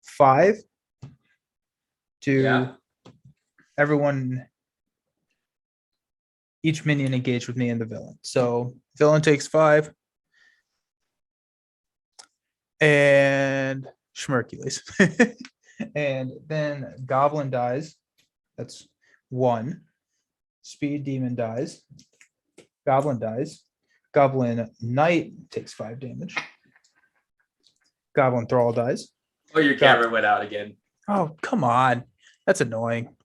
5 to Yeah. everyone. Each minion engaged with me and the villain. So villain takes 5. And Schmercules. And then Goblin dies. That's 1. Speed Demon dies. Goblin dies. Goblin Knight takes 5 damage. Goblin Thrall dies. Oh, your camera went out again. Oh, come on. That's annoying.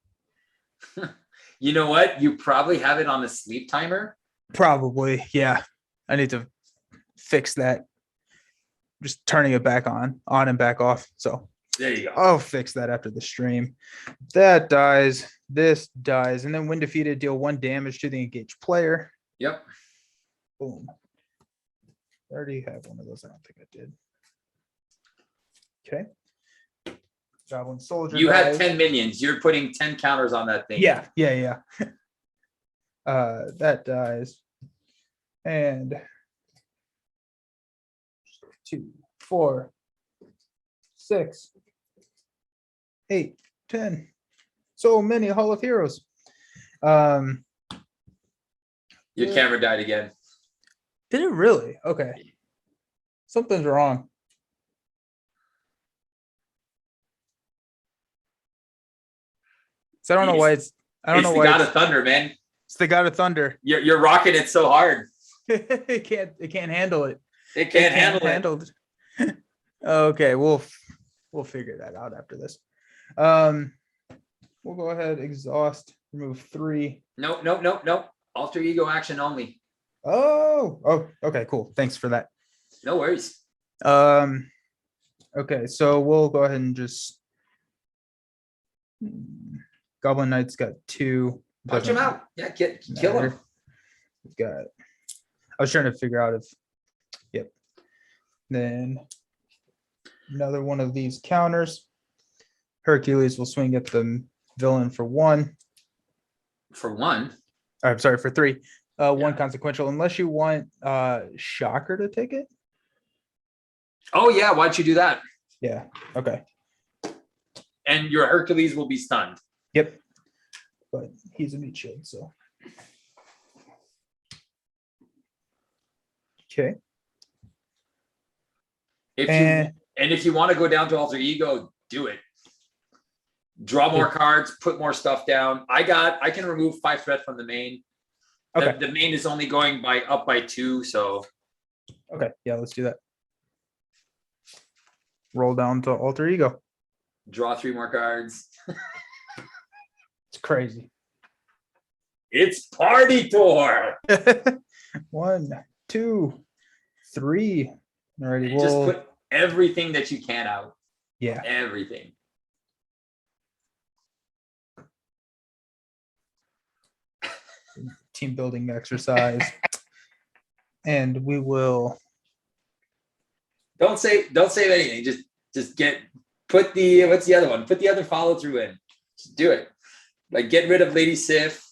You know what? You probably have it on a sleep timer. Probably. Yeah. I need to fix that. Just turning it back on and back off. So There you go. I'll fix that after the stream. That dies. This dies. And then when defeated, deal 1 damage to the engaged player. Yep. Boom. I already have one of those. I don't think I did. Okay. Goblin Soldier. You had dies. 10 minions. You're putting 10 counters on that thing. Yeah. That dies. And 2, 4, 6, 8, 10. So many Hall of Heroes. Your camera died again. Did it really? Okay. Something's wrong. So I don't know why it's. I don't know why God of Thunder, man. It's the God of Thunder. You're rocking it so hard. It can't handle it. It can't handle it. Okay, we'll figure that out after this. We'll go ahead, exhaust, remove 3. No. Alter ego action only. Oh, okay, cool. Thanks for that. No worries. Okay, so we'll go ahead and just Goblin Knight's got 2. Punch him out. Yeah, kill him. We've got. I was trying to figure out if. Yep. Then another one of these counters. Hercules will swing at the villain for 1. For 1. I'm sorry, for 3. 1 Yeah. consequential, unless you want Shocker to take it. Oh yeah, why'd you do that? Yeah. Okay. And your Hercules will be stunned. Yep. But he's a meat shield, so. Okay. If And- you and if you want to go down to alter ego, do it. Draw more cards, put more stuff down. I can remove 5 threat from the main. Okay. The main is only going up by 2, so Okay. Yeah, let's do that. Roll down to alter ego. draw 3 more cards. It's crazy. It's party Thor. 1, 2, 3. Alrighty. And just Well, put everything that you can out. yeah. Everything. Team building exercise. And we will. Don't save anything. Just put the what's the other one? Put the other follow through in. Just do it. Like get rid of Lady Sif.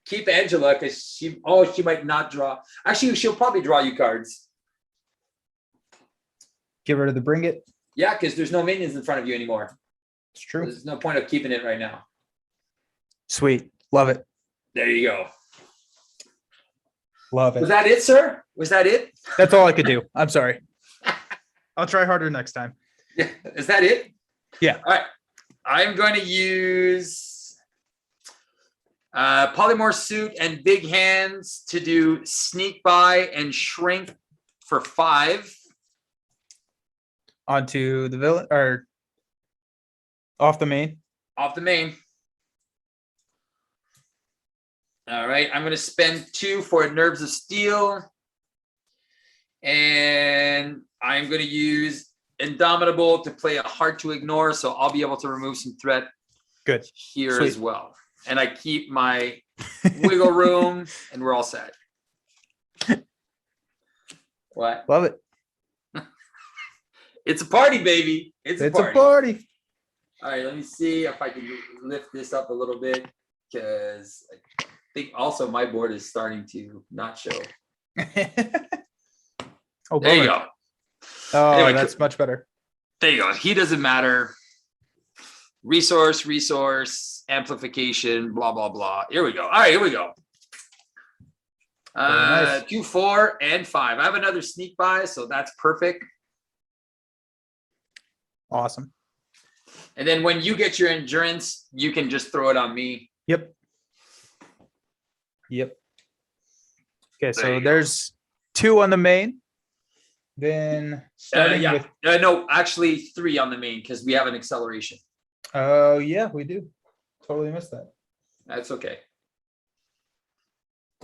Keep Angela because she might not draw. Actually, she'll probably draw you cards. Get rid of the bring it. Yeah, because there's no minions in front of you anymore. It's true. There's no point of keeping it right now. Sweet. Love it. There you go. Love it. Was that it, sir? Was that it? That's all I could do. I'm sorry. I'll try harder next time. Yeah. Is that it? Yeah. All right. I'm going to use polymorph suit and big hands to do sneak by and shrink for 5. Onto the villain or off the main. Off the main. All right. I'm going to spend 2 for Nerves of Steel. And I'm going to use Indomitable to play a hard to ignore. So I'll be able to remove some threat. Good. Here Sweet. as well. And I keep my wiggle room and we're all set. What? Love it. It's a party, baby. It's a It's a party. party. All right, let me see if I can lift this up a little bit because I think also my board is starting to not show. Oh, There you bummer. go. Oh, Anyway, that's much better. There you go. He doesn't matter. Resource, amplification, blah, blah, blah. Here we go. All right, here we go. nice. 2, 4, and 5. I have another sneak by, so that's perfect. Awesome. And then when you get your endurance, you can just throw it on me. Yep. Okay, There so you go. there's 2 on the main. Then starting Yeah. with. No, actually 3 on the main because we have an acceleration. Oh, yeah, we do. Totally missed that. That's okay.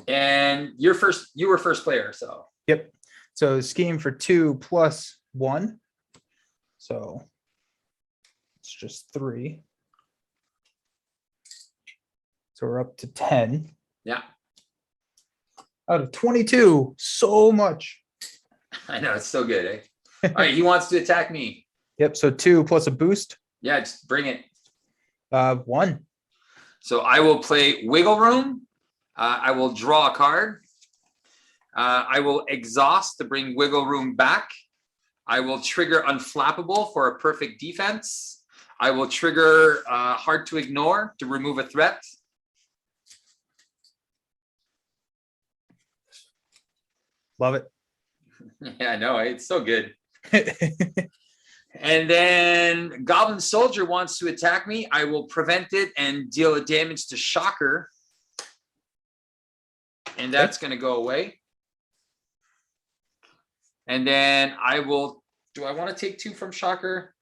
And you were first player, so Yep. So scheme for 2 plus 1. So it's just 3. So we're up to 10 yeah. out of 22. So much. I know it's so good, eh? All right, he wants to attack me. Yep. So 2 plus a boost. Yeah, just bring it. 1. So I will play Wiggle Room. I will draw a card. I will exhaust to bring Wiggle Room back. I will trigger Unflappable for a perfect defense. I will trigger Hard to Ignore to remove a threat. Love it. Yeah, I know. It's so good. And then Goblin Soldier wants to attack me. I will prevent it and deal a damage to Shocker. And that's going to go away. And then I will, do I want to take 2 from Shocker?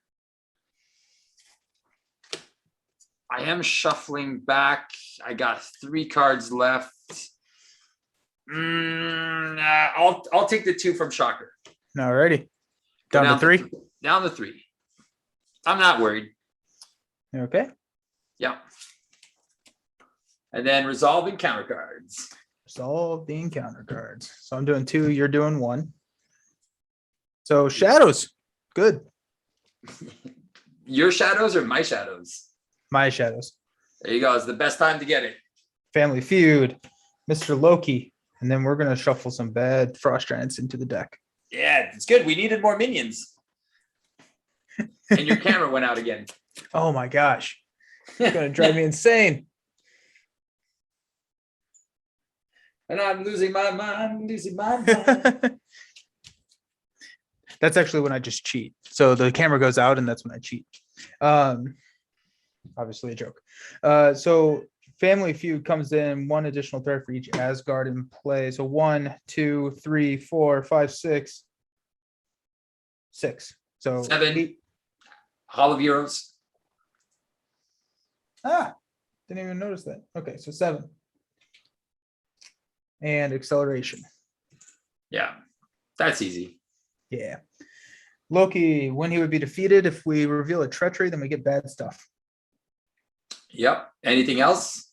I am shuffling back. I got 3 cards left. I'll take the 2 from Shocker. Alrighty. Go Down to 3. Down to 3. I'm not worried. Okay. Yeah. And then resolving counter cards. Solve the encounter cards. So I'm doing 2. You're doing 1. So shadows. Good. Your shadows or my shadows? My shadows. There you go. It's the best time to get it. Family Feud, Mr. Loki, and then we're gonna shuffle some bad frost giants into the deck. Yeah, it's good. We needed more minions. And your camera went out again. Oh my gosh, it's gonna drive me insane. And I'm losing my mind, losing my mind. That's actually when I just cheat. So the camera goes out, and that's when I cheat. Obviously a joke. So Family Feud comes in 1 additional threat for each Asgard in play. So 1, 2, 3, 4, 5, 6. 6. So 7. 8. Hall of Heroes. Didn't even notice that. Okay, so 7. And acceleration. Yeah, that's easy. Yeah. Loki, when he would be defeated, if we reveal a treachery, then we get bad stuff. Yep. Anything else?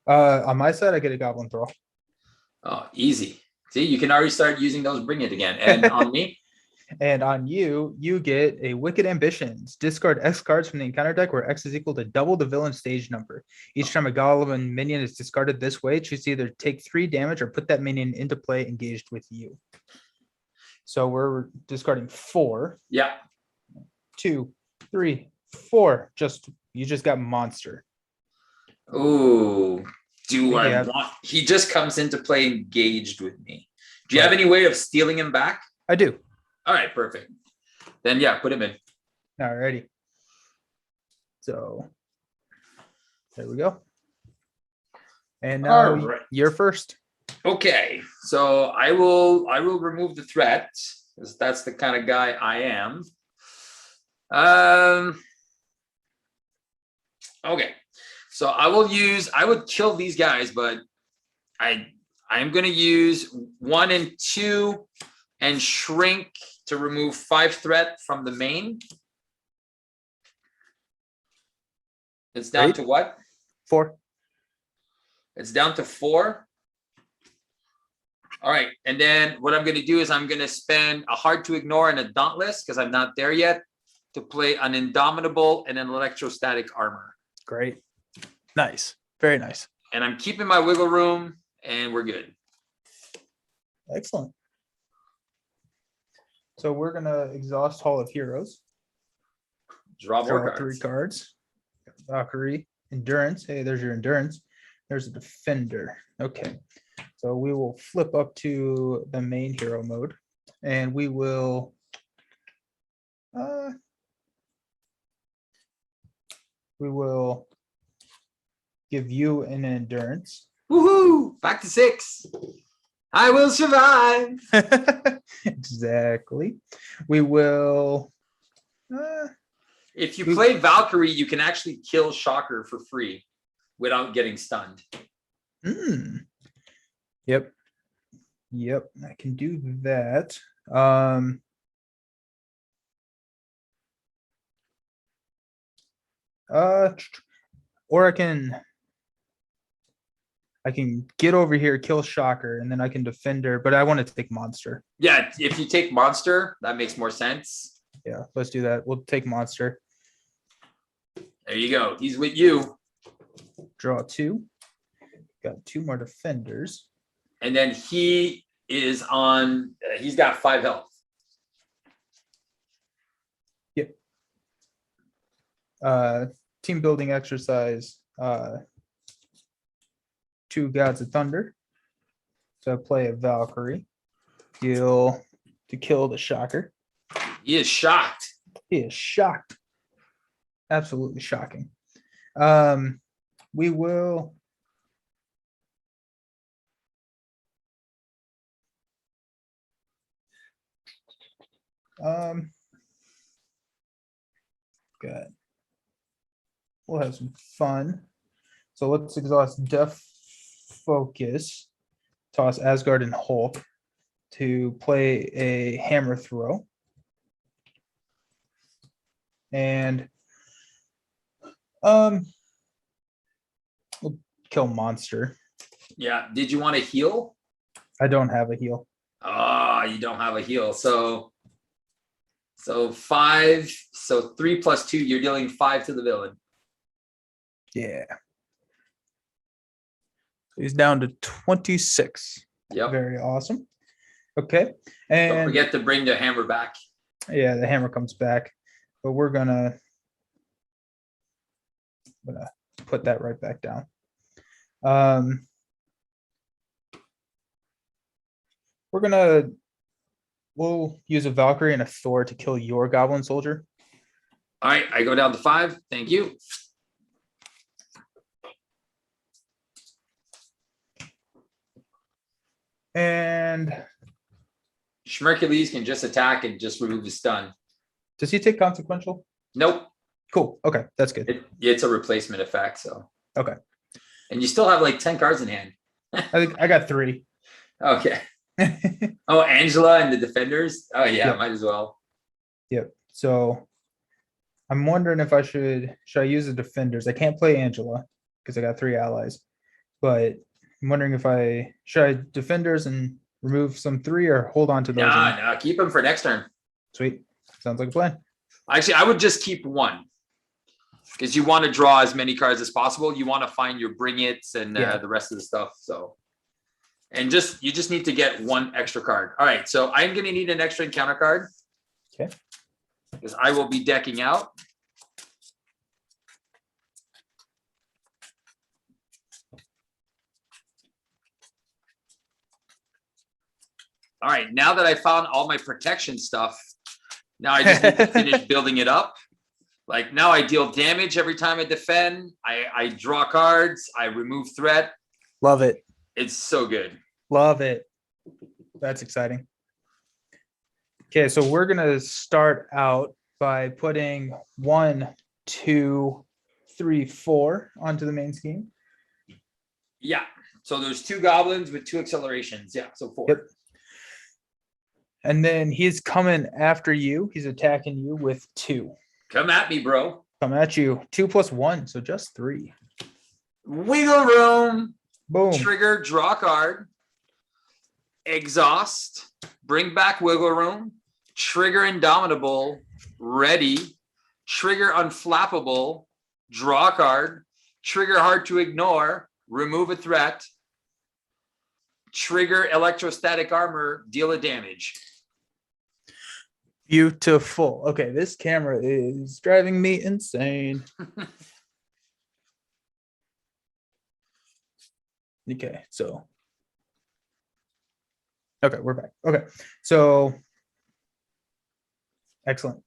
On my side, I get a goblin throw. Oh, easy. See, you can already start using those. Bring it again. And on me, And on you, you get a Wicked Ambitions. Discard X cards from the encounter deck where X is equal to double the villain stage number. Each time a goblin minion is discarded this way, choose to either take 3 damage or put that minion into play engaged with you. So we're discarding 4. yeah. 2, 3, 4. You just got monster. Ooh, do I Yeah. want? He just comes into play engaged with me. Do you Right. have any way of stealing him back? I do. All right, perfect. Then yeah, put him in. Alrighty. So there we go. And now All right. you're first. Okay, so I will remove the threat because that's the kind of guy I am. Okay, so I would kill these guys, but I'm gonna use 1 and 2 and shrink to remove 5 threat from the main. It's down Great. to what? 4. It's down to 4. All right, and then what I'm going to do is I'm going to spend a hard to ignore and a dauntless because I'm not there yet to play an indomitable and an electrostatic armor. Great. Nice. Very nice. And I'm keeping my wiggle room, and we're good. Excellent. So we're gonna exhaust Hall of Heroes. Draw more Draw 3 cards. cards. Valkyrie, endurance. Hey, there's your endurance. There's a defender. Okay. So we will flip up to the main hero mode, and we will give you an endurance. Woohoo! Back to 6. I will survive. Exactly. We will. If you play Valkyrie, you can actually kill Shocker for free without getting stunned. Yep. I can do that. Or I can get over here, kill Shocker, and then I can defend her, but I want to take monster. Yeah, if you take monster, that makes more sense. Yeah, let's do that. We'll take monster. There you go. He's with you. Draw 2. Got 2 more defenders. And then he is on, he's got 5 health. Yep. Team building exercise. 2 Gods of Thunder. So I play a Valkyrie. Deal to kill the Shocker. He is shocked. He is shocked. Absolutely shocking. We will. Good. We'll have some fun. So let's exhaust Def Focus. Toss Asgard and Hulk to play a hammer throw. And we'll kill monster. Yeah. Did you want to heal? I don't have a heal. Oh, you don't have a heal. So 5. So 3 plus 2, you're dealing 5 to the villain. Yeah. He's down to 26. Yep. Very awesome. Okay. Don't And forget to bring the hammer back. yeah, the hammer comes back, but we're gonna put that right back down. We'll use a Valkyrie and a Thor to kill your goblin soldier. All right, I go down to 5. Thank you. And Schmercules can just attack and just remove the stun. does he take consequential? Nope. Cool. Okay, that's good. It's a replacement effect. So Okay. And you still have like 10 cards in hand. I think I got 3. Okay. Oh, Angela and the defenders. Oh yeah, Yep. might as well. Yep. So I'm wondering if should I use the defenders? I can't play Angela because I got 3 allies, but I'm wondering if should I defenders and remove some 3 or hold on to those. No, keep them for next turn. Sweet. Sounds like a plan. Actually, I would just keep 1 because you want to draw as many cards as possible. You want to find your bring its and the rest of the stuff. So, and you just need to get 1 extra card. All right, so I'm going to need an extra encounter card. Okay. Because I will be decking out. All right, now that I found all my protection stuff, now I just need to finish building it up. Like now I deal damage every time I defend. I draw cards. I remove threat. Love it. It's so good. Love it. That's exciting. Okay, so we're going to start out by putting 1, 2, 3, 4 onto the main scheme. Yeah. So there's 2 goblins with 2 accelerations. Yeah. So 4. Yep. And then he's coming after you. He's attacking you with 2. Come at me, bro. Come at you. 2 plus 1, so just 3. Wiggle room. Boom. Trigger, draw card. Exhaust. Bring back wiggle room. Trigger indomitable. Ready. Trigger unflappable. Draw card. Trigger hard to ignore. Remove a threat. Trigger electrostatic armor. Deal a damage. Beautiful. Okay, this camera is driving me insane. Okay, so. Okay, we're back. Okay, so. Excellent.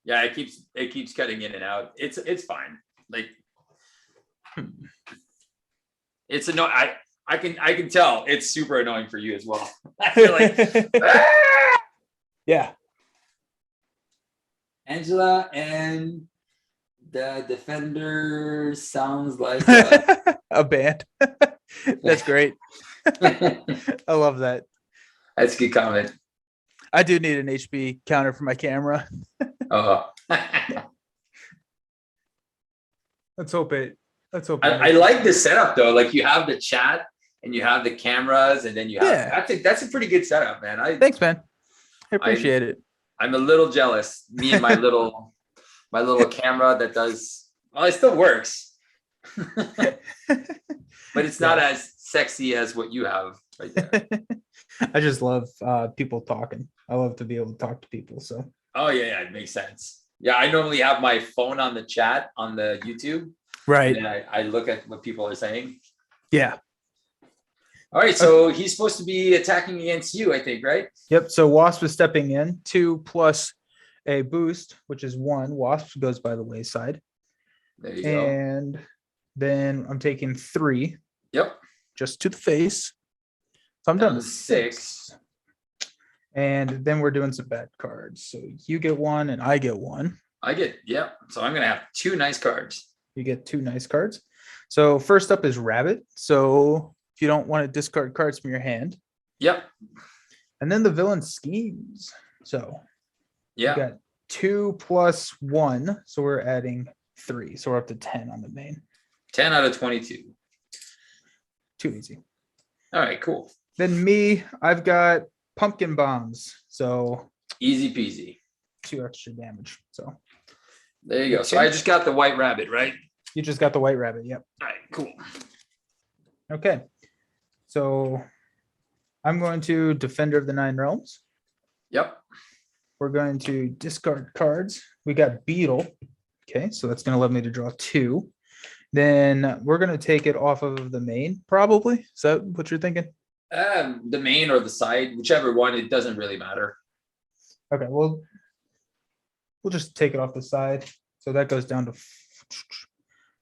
Yeah, it keeps cutting in and out. It's fine. Like it's annoying. I can tell it's super annoying for you as well. You're like, ah! Yeah. Angela and the defender sounds like a band. That's great. I love that. That's a good comment. I do need an HP counter for my camera. Oh. Let's hope it. I like the setup though. Like you have the chat and you have the cameras, and then you have that's a pretty good setup, man. Thanks, man. I appreciate it. I'm a little jealous. Me and my little camera that does well, it still works. But it's not as sexy as what you have right there. I just love people talking. I love to be able to talk to people. So oh yeah, it makes sense. Yeah, I normally have my phone on the chat on the YouTube. Right. And I look at what people are saying. Yeah. All right, so he's supposed to be attacking against you, I think, right? Yep. So Wasp is stepping in. 2 plus a boost, which is 1. Wasp goes by the wayside. There you go. And then I'm taking 3. Yep. Just to the face. So I'm down to 6. And then we're doing some bad cards. So you get 1 and I get 1. So I'm gonna have 2 nice cards. You get 2 nice cards. So first up is Rabbit. So if you don't want to discard cards from your hand. Yep. And then the villain schemes. So yeah, we got 2 plus 1. So we're adding 3. So we're up to 10 on the main. 10 out of 22. Too easy. All right, cool. Then me, I've got pumpkin bombs. So Easy peasy. 2 extra damage. So There you go. So Okay. I just got the white rabbit, right? you just got the white rabbit. Yep. All right, cool. Okay. So I'm going to Defender of the Nine Realms. Yep. We're going to discard cards. We got Beetle. Okay, so that's going to let me to draw 2. Then we're going to take it off of the main, probably. Is that what you're thinking? The main or the side, whichever one, it doesn't really matter. Okay, well, we'll just take it off the side. So that goes down to,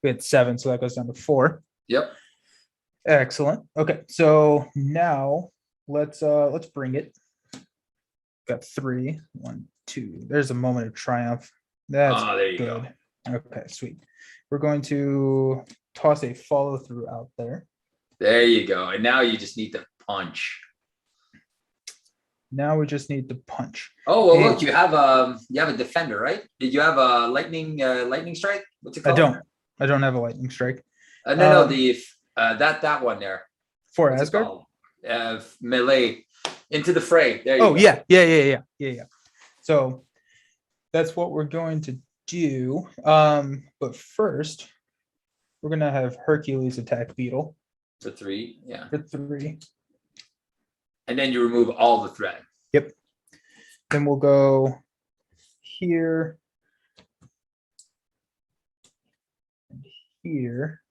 we had 7, so that goes down to 4. Yep. Excellent. Okay, so now let's bring it. Got 3, 1, 2. There's a moment of triumph. That's There you good. go. Okay, sweet. We're going to toss a follow through out there. There you go. And now you just need to punch. Now we just need to punch. Oh well, And look, you have a defender, right? Did you have a lightning strike? What's it I called? I don't have a lightning strike. No, the that one there. For What's it Asgard. called? Melee into the fray. There you Oh go. yeah. So that's what we're going to do. But first, we're gonna have Hercules attack Beetle For 3, yeah. for 3. And then you remove all the threat. Yep. Then we'll go here and here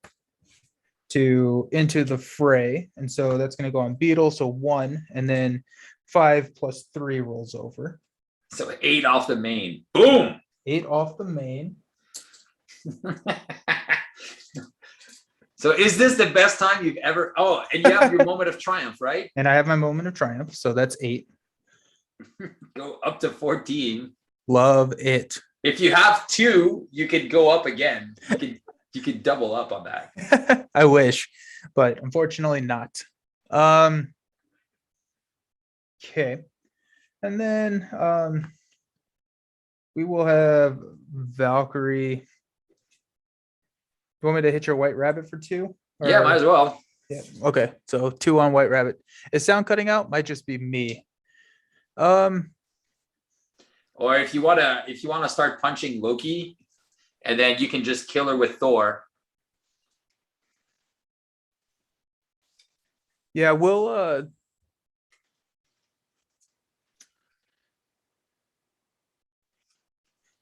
to into the fray. And so that's going to go on Beetle. So 1, and then 5 plus 3 rolls over. So 8 off the main. Boom. 8 off the main. So is this the best time you've ever? Oh, and you have your moment of triumph, right? And I have my moment of triumph. So that's 8. Go up to 14. Love it. If you have 2, you could go up again. You could double up on that. I wish, but unfortunately not. Okay. And then we will have Valkyrie. You want me to hit your white rabbit for 2? Yeah, might as well. Yeah. Okay. So 2 on white rabbit. Is sound cutting out? Might just be me. Or if you wanna start punching Loki, and then you can just kill her with Thor. Yeah, we'll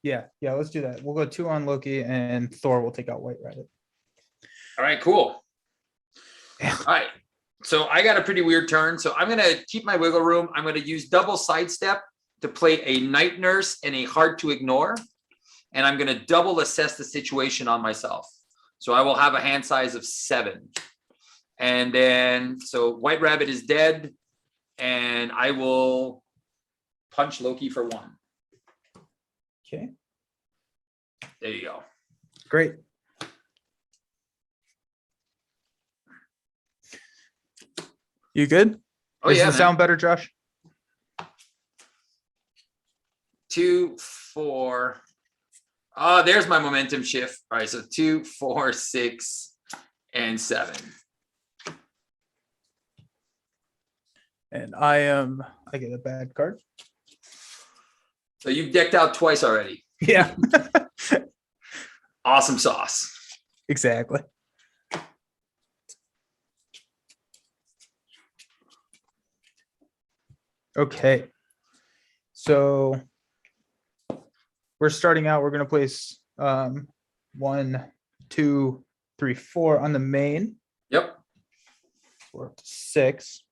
yeah, let's do that. We'll go 2 on Loki, and Thor will take out white rabbit. All right, cool. Yeah. All right. So I got a pretty weird turn. So I'm going to keep my wiggle room. I'm going to use double sidestep to play a night nurse and a hard to ignore. And I'm going to double assess the situation on myself. So I will have a hand size of 7. And then, so white rabbit is dead. And I will punch Loki for 1. Okay. There you go. Great. You good? Oh, Does yeah, the man. sound better, Josh? 2, 4. There's my momentum shift. All right, so 2, 4, 6, and 7. And I get a bad card. So you've decked out twice already. Yeah, Awesome sauce. exactly. Okay. So we're starting out. We're going to place 1, 2, 3, 4 on the main. Yep. 4 up to 6.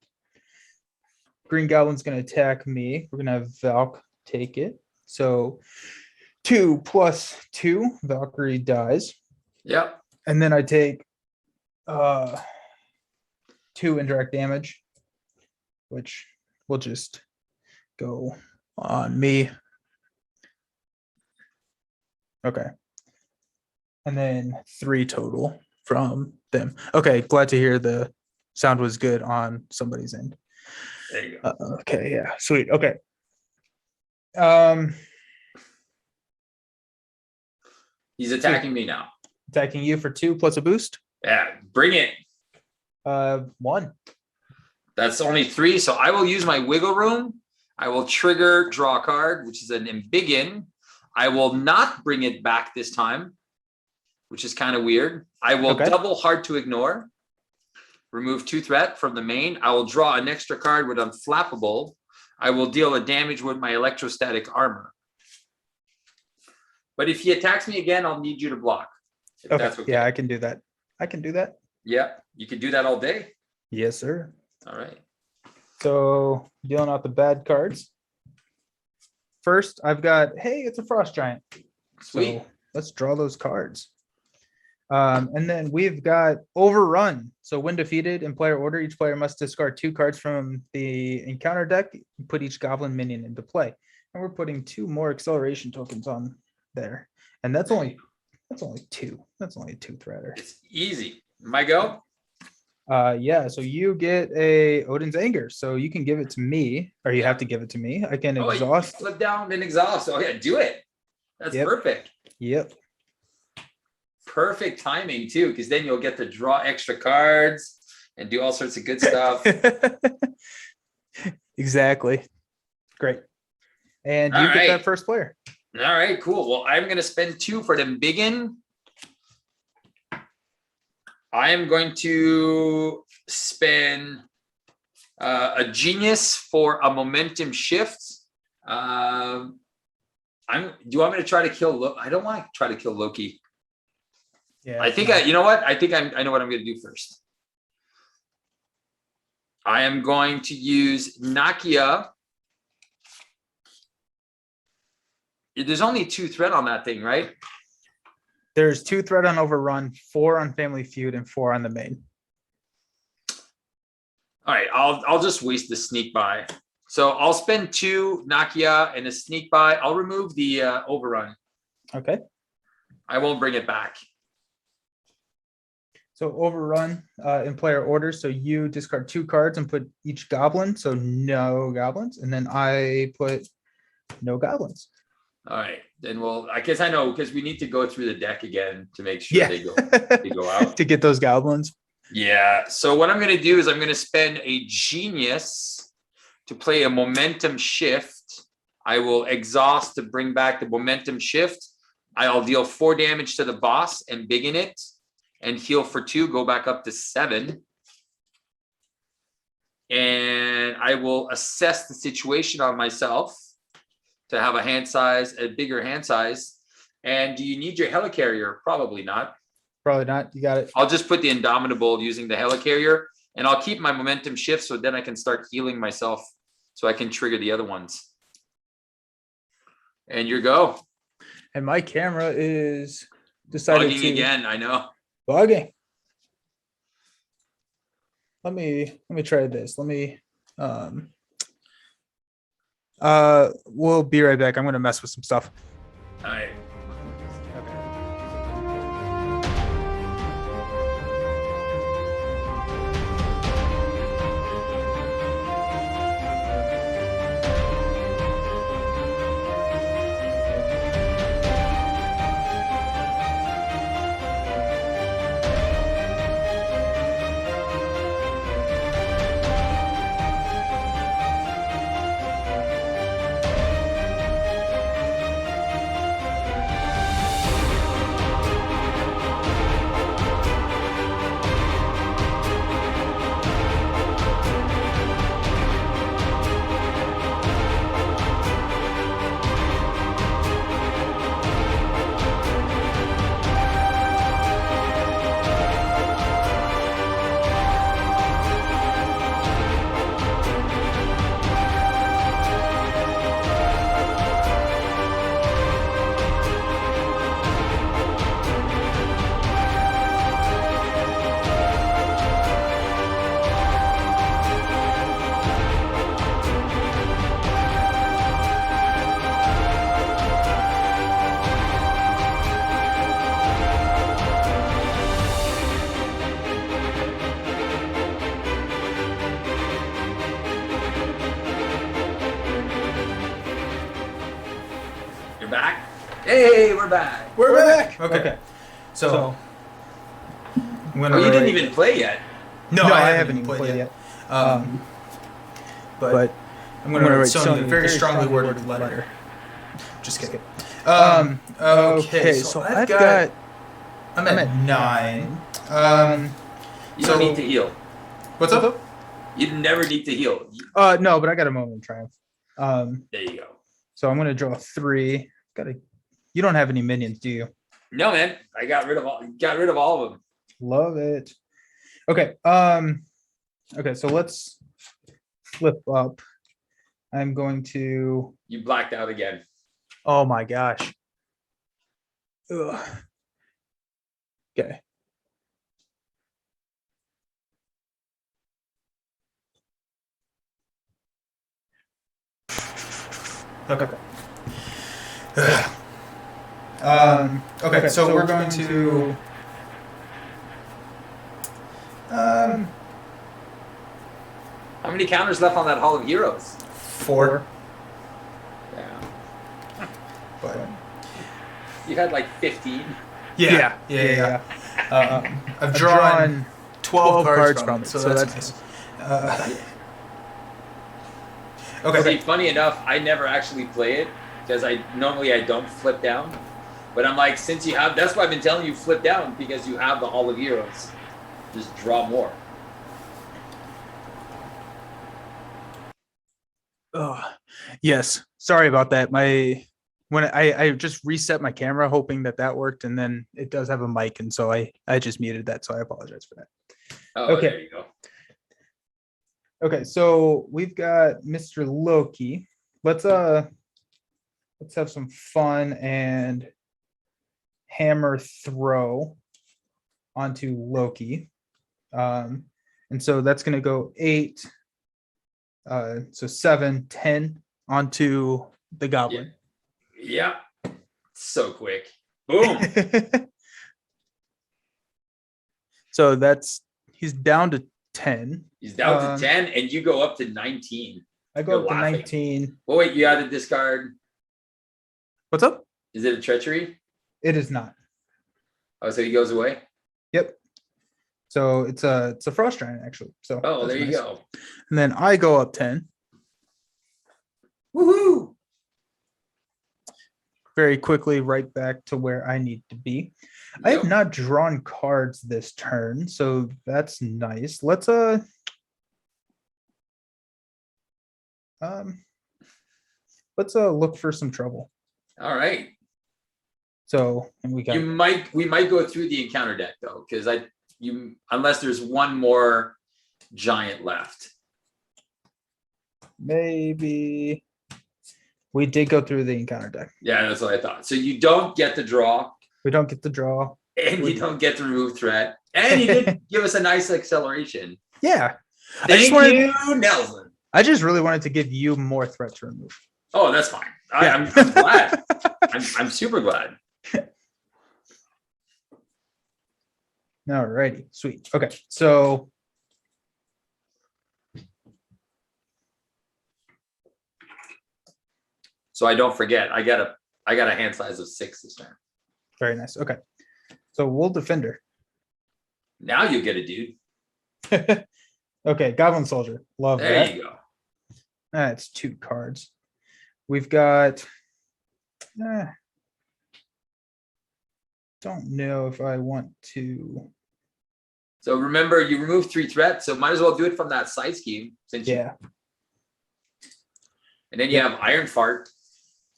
Green Goblin's going to attack me. We're going to have Valk take it. So 2 plus 2, Valkyrie dies. Yep. And then I take 2 indirect damage, which will just go on me. Okay. And then 3 total from them. Okay, glad to hear the sound was good on somebody's end. There you go. Okay, yeah, sweet. Okay. He's attacking me now. Attacking you for 2 plus a boost. Yeah, bring it. 1. That's only 3. So I will use my wiggle room. I will trigger draw a card, which is an embiggen. I will not bring it back this time, which is kind of weird. I will double hard to ignore. Remove 2 threat from the main. I will draw an extra card with unflappable. I will deal a damage with my electrostatic armor. But if he attacks me again, I'll need you to block. If that's okay. Yeah, I can do that. I can do that. Yeah, you can do that all day. Yes, sir. All right. So dealing out the bad cards. First, I've got, hey, it's a frost giant. Sweet. So let's draw those cards. And then we've got overrun. So when defeated in player order, each player must discard 2 cards from the encounter deck, and put each goblin minion into play. And we're putting 2 more acceleration tokens on there. And that's only 2. That's only a 2-threader. It's easy. My go? Yeah, so you get a Odin's Anger. So you can give it to me, or you have to give it to me. I can exhaust. Flip down and exhaust. Oh yeah, do it. That's perfect. Yep. Perfect timing too, because then you'll get to draw extra cards and do all sorts of good stuff. Exactly. Great. And you get that first player. All right, cool. Well, I'm going to spend 2 for them biggin. I am going to spend a genius for a momentum shift. Do you want me to try to kill Loki? I don't want to try to kill Loki. Yeah. I think you know what? I think I know what I'm going to do first. I am going to use Nakia. There's only 2 threat on that thing, right? There's 2 threat on overrun, 4 on family feud, and 4 on the main. All right, I'll just waste the sneak buy. So I'll spend 2 Nakia and a sneak buy. I'll remove the overrun. Okay. I won't bring it back. So overrun in player order. So you discard 2 cards and put each goblin. So no goblins. And then I put no goblins. All right. Then I guess I know, because we need to go through the deck again to make sure they go out. To get those goblins. Yeah. So what I'm going to do is I'm going to spend a genius to play a momentum shift. I will exhaust to bring back the momentum shift. I'll deal 4 damage to the boss and biggin it, and heal for 2, go back up to 7. And I will assess the situation on myself to have a bigger hand size. And do you need your helicarrier? Probably not. Probably not. You got it. I'll just put the Indomitable using the helicarrier, and I'll keep my momentum shift so then I can start healing myself so I can trigger the other ones. And your go. And my camera is decided bugging again. I know. Bugging. Let me try this. Let me we'll be right back. I'm gonna mess with some stuff. All right. You're back? Hey, we're back. We're back. Okay. So I'm gonna you didn't even play yet. No, I haven't even played yet. But I'm going to write Sony a very strongly worded letter. Just kidding. Okay, so I've got. I'm at 9. You don't need to heal. What's up? You never need to heal. No, but I got a moment of triumph. There you go. So I'm gonna draw 3. You don't have any minions, do you? No, man. I got rid of all of them. Love it. Okay. Okay, so let's flip up. I'm going to. You blacked out again. Oh my gosh. Ugh. Okay. Okay. Okay, so we're going to. How many counters left on that Hall of Heroes? 4. Yeah. But You had like 15. Yeah. I've drawn 12 cards from it, so that's nice. Okay. See, funny enough, I never actually play it because I don't flip down. But I'm like, since you have, that's why I've been telling you flip down, because you have the Hall of Heroes. Just draw more. Oh, yes. Sorry about that. When I just reset my camera hoping that worked, and then it does have a mic, and so I just muted that, so I apologize for that. Oh, Okay. There you go. Okay, so we've got Mr. Loki. Let's have some fun and hammer throw onto Loki. And so that's going to go 8, so 7, 10 onto the goblin. Yeah. So quick. Boom. So he's down to 10. He's down to 10, and you go up to 19. I go up to 19. Well, wait, you had to discard. What's up? Is it a treachery? It is not. Oh, so he goes away? Yep. So it's a frost giant, actually. So there you go. And then I go up 10. Woohoo! Very quickly right back to where I need to be. Yep. I have not drawn cards this turn, so that's nice. Let's look for some trouble. All right. So, and we might go through the encounter deck though, because unless there's one more giant left. Maybe we did go through the encounter deck. Yeah, that's what I thought. So you don't get the draw. We don't get the draw. And you don't get to remove threat. And you did give us a nice acceleration. Yeah. Thank you, Nelson. I just really wanted to give you more threat to remove. Oh, that's fine. I'm glad. I'm super glad. All righty. Sweet. Okay. So I don't forget. I got a hand size of 6 this turn. Very nice. Okay. So we'll defender. Now you get a dude. Okay, Goblin Soldier. Love that. There you go. That's 2 cards. We've got. Don't know if I want to. So remember, you remove 3 threats, so might as well do it from that side scheme. And then you have Iron Fart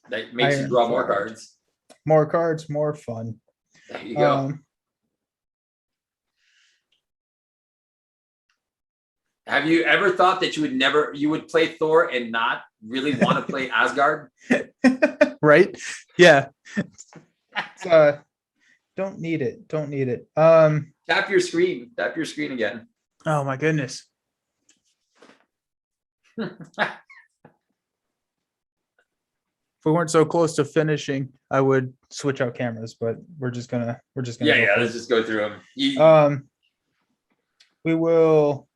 that makes you draw more cards. More cards, more fun. There you go. Have you ever thought that you would play Thor and not really want to play Asgard? Right? Yeah. Don't need it. Tap your screen. Tap your screen again. Oh my goodness. If we weren't so close to finishing, I would switch out cameras, but we're just gonna Yeah, let's just go through them. We will.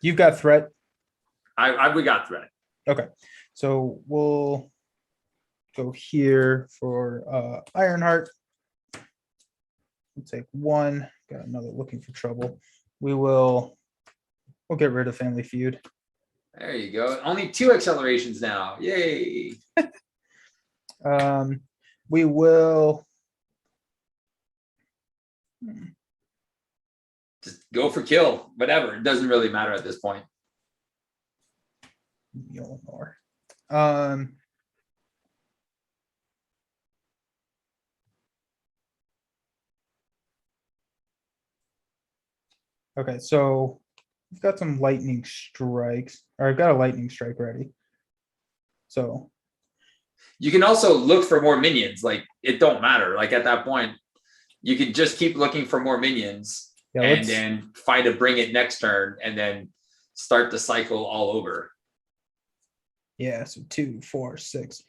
You've got threat. We got threat. Okay, so we'll go here for Ironheart. We'll take 1. Got another looking for trouble. we'll get rid of Family Feud. There you go. Only 2 accelerations now. Yay. We will. Just go for kill. Whatever. It doesn't really matter at this point. Mjolnir. Okay, so we've got some lightning strikes, or I've got a lightning strike ready. So You can also look for more minions. Like, it don't matter. Like, at that point, you could just keep looking for more minions yeah, and then find a bring it next turn and then start the cycle all over. yeah, so 2, 4, 6.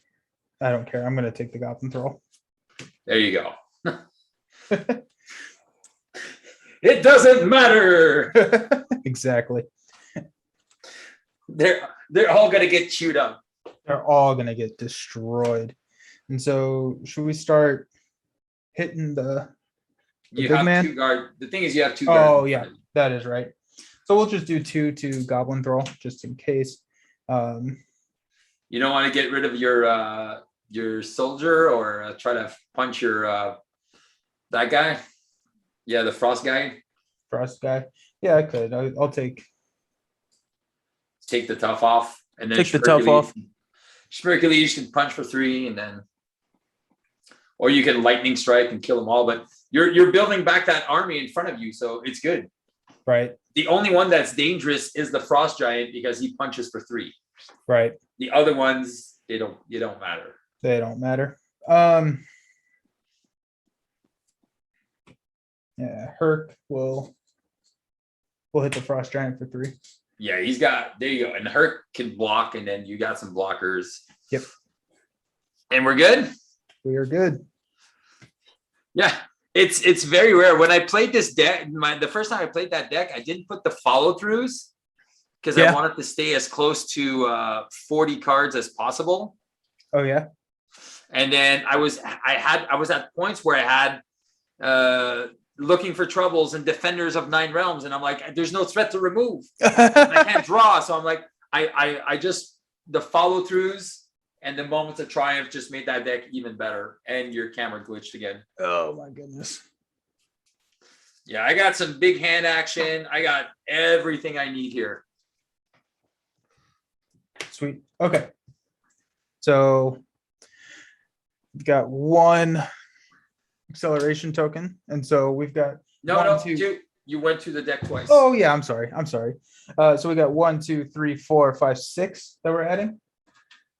I don't care. I'm gonna take the Goblin Throw. There you go. It doesn't matter. Exactly. They're all gonna get chewed up. They're all gonna get destroyed. And so should we start hitting the You big have man? 2 guard. The thing is, you have 2 guards. Oh yeah, that is right. So we'll just do 2 to Goblin Throw just in case. You don't want to get rid of your soldier or try to punch your that guy. Yeah, the frost guy. Frost guy. Yeah, I could. I'll take Take the tough off, and then Take the tough off. Hercules can punch for 3, and then, or you can lightning strike and kill them all. But you're building back that army in front of you, so it's good. right. The only one that's dangerous is the frost giant because he punches for 3. Right. The other ones, they don't matter. They don't matter. Yeah, Herc will hit the frost giant for 3. Yeah, he's got, there you go. And Herc can block, and then you got some blockers. Yep. And we're good? We are good. Yeah. It's very rare. When I played this deck, the first time I played that deck, I didn't put the follow-throughs because I wanted to stay as close to 40 cards as possible. Oh yeah. And then I was at points where I had looking for troubles and defenders of 9 realms, and I'm like, there's no threat to remove. I can't draw, so I'm like, I just, the follow-throughs and the moments of triumph just made that deck even better. And your camera glitched again. Oh my goodness. Yeah, I got some big hand action. I got everything I need here. Sweet. Okay. So we've got 1 acceleration token, and so we've got No, 2. You went through the deck twice. Oh yeah, I'm sorry. So we got 1, 2, 3, 4, 5, 6 that we're adding.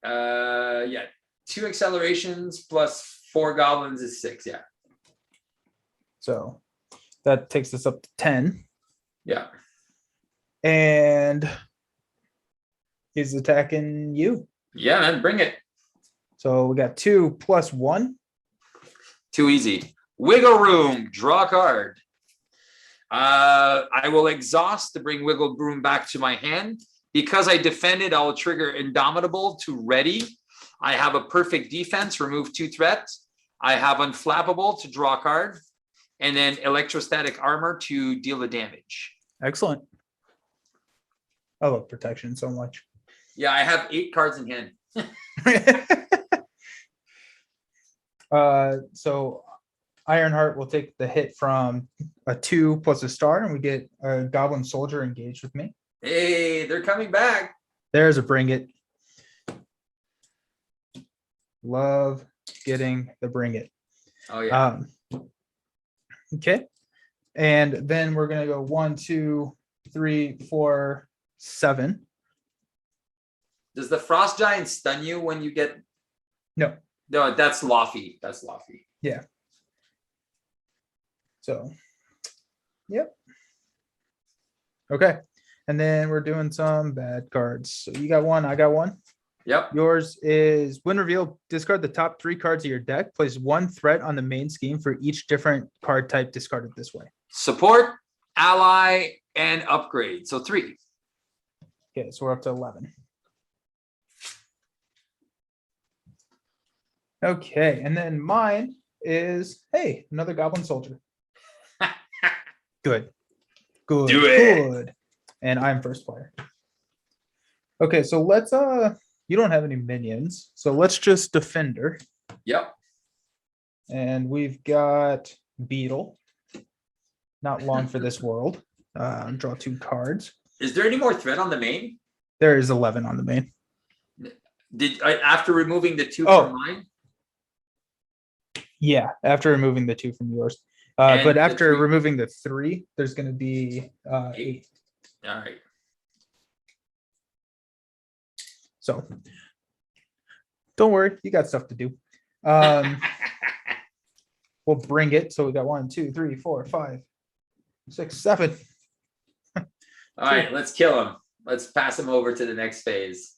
Yeah, 2 accelerations plus 4 goblins is 6. Yeah. So that takes us up to 10. Yeah. And he's attacking you. Yeah, man, bring it. So we got 2 plus 1. Too easy. Wiggle room. Draw a card. I will exhaust to bring wiggle room back to my hand. Because I defended, I will trigger Indomitable to ready. I have a perfect defense, remove 2 threats. I have Unflappable to draw a card. And then Electrostatic Armor to deal the damage. Excellent. I love protection so much. Yeah, I have 8 cards in hand. So Ironheart will take the hit from a 2 plus a star, and we get a Goblin Soldier engaged with me. Hey, they're coming back. There's a bring it. Love getting the bring it. Oh yeah. Okay. And then we're gonna go 1, 2, 3, 4, 7. Does the frost giant stun you when you get? No. No, that's Lofty. That's Lofty. Yeah. So, yep. Okay. And then we're doing some bad cards. So you got 1, I got 1. Yep. Yours is when revealed, discard the top 3 cards of your deck. Place 1 threat on the main scheme for each different card type discarded this way. Support, ally, and upgrade. So 3. Okay, so we're up to 11. Okay, and then mine is, hey, another Goblin Soldier. Good. Good. Do it. Good. And I'm first player. Okay, so let's you don't have any minions, so let's just defender. Yep. And we've got Beetle. Not long for this world. Draw 2 cards. Is there any more threat on the main? There is 11 on the main. Did after removing the 2 Oh. from mine? Yeah, after removing the 2 from yours. And But the after 3. removing the 3, there's going to be 8. All right. So don't worry, you got stuff to do. We'll bring it. So we got 1, 2, 3, 4, 5, 6, 7. All right, let's kill him. Let's pass him over to the next phase.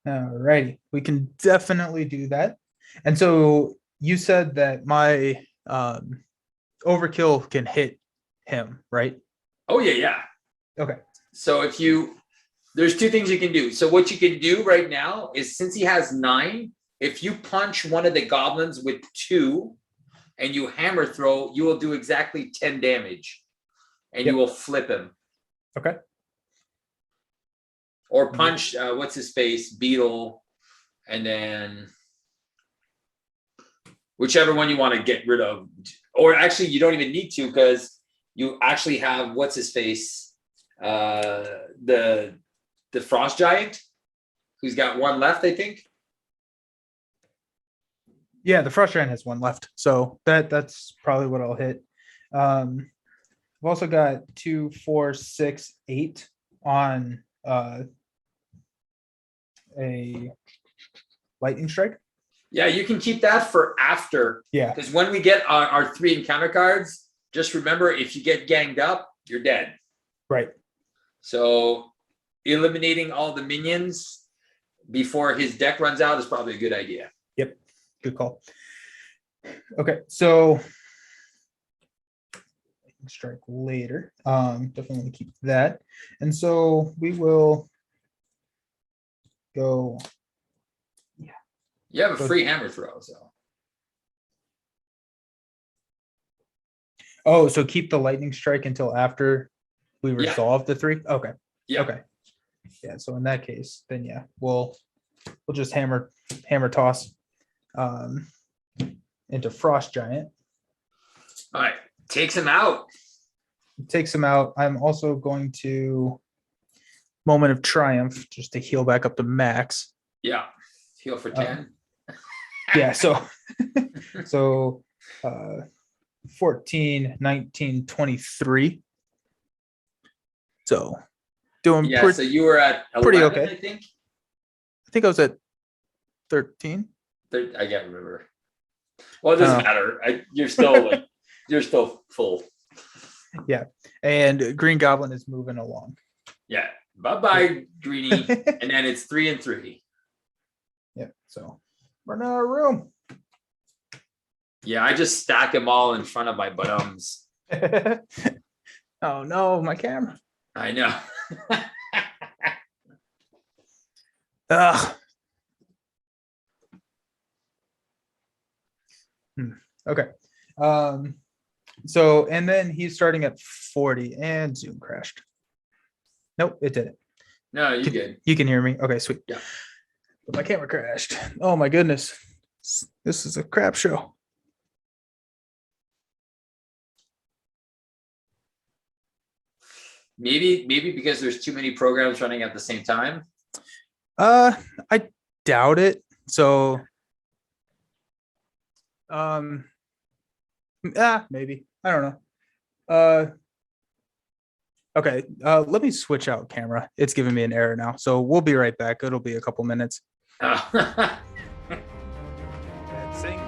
All righty, we can definitely do that. And so you said that my overkill can hit him, right? Oh yeah. Okay. So there's 2 things you can do. So what you can do right now is, since he has 9, if you punch one of the goblins with 2 and you hammer throw, you will do exactly 10 damage and you will flip him. Okay. Or punch, what's his face, Beetle, and then whichever one you want to get rid of. Or actually, you don't even need to, because you actually have, what's his face, the Frost Giant, who's got 1 left, I think. Yeah, the Frost Giant has 1 left, so that's probably what I'll hit. I've also got 2, 4, 6, 8 on a lightning strike. Yeah, you can keep that for after. Yeah. Because when we get our 3 encounter cards, just remember, if you get ganged up, you're dead. Right. So eliminating all the minions before his deck runs out is probably a good idea. Yep. Good call. Okay, so strike later. Definitely keep that. And so we will go. You have a free hammer throw, so. Oh, so keep the lightning strike until after we resolve the 3? Okay. Yeah. Okay. Yeah, so in that case, then yeah, we'll just hammer toss into Frost Giant. All right. Takes him out. Takes him out. I'm also going to Moment of Triumph just to heal back up to max. Yeah. Heal for 10. Yeah, so 14, 19, 23. So doing Yeah, so you were at 11, pretty okay. I think. I think I was at 13. I can't remember. Well, it doesn't matter. You're still full. Yeah, and Green Goblin is moving along. Yeah. Bye-bye, Greenie. And then it's 3 and 3. Yeah, so we're out of room. Yeah, I just stack them all in front of my buttons. Oh no, my camera. I know. Ugh. Okay. So, and then he's starting at 40 and Zoom crashed. Nope, it didn't. No, you're good. You can hear me. Okay, sweet. Yeah. But my camera crashed. Oh my goodness. This is a crap show. Maybe because there's too many programs running at the same time. I doubt it. So maybe. I don't know. Okay, let me switch out camera. It's giving me an error now. So we'll be right back. It'll be a couple minutes. Sing.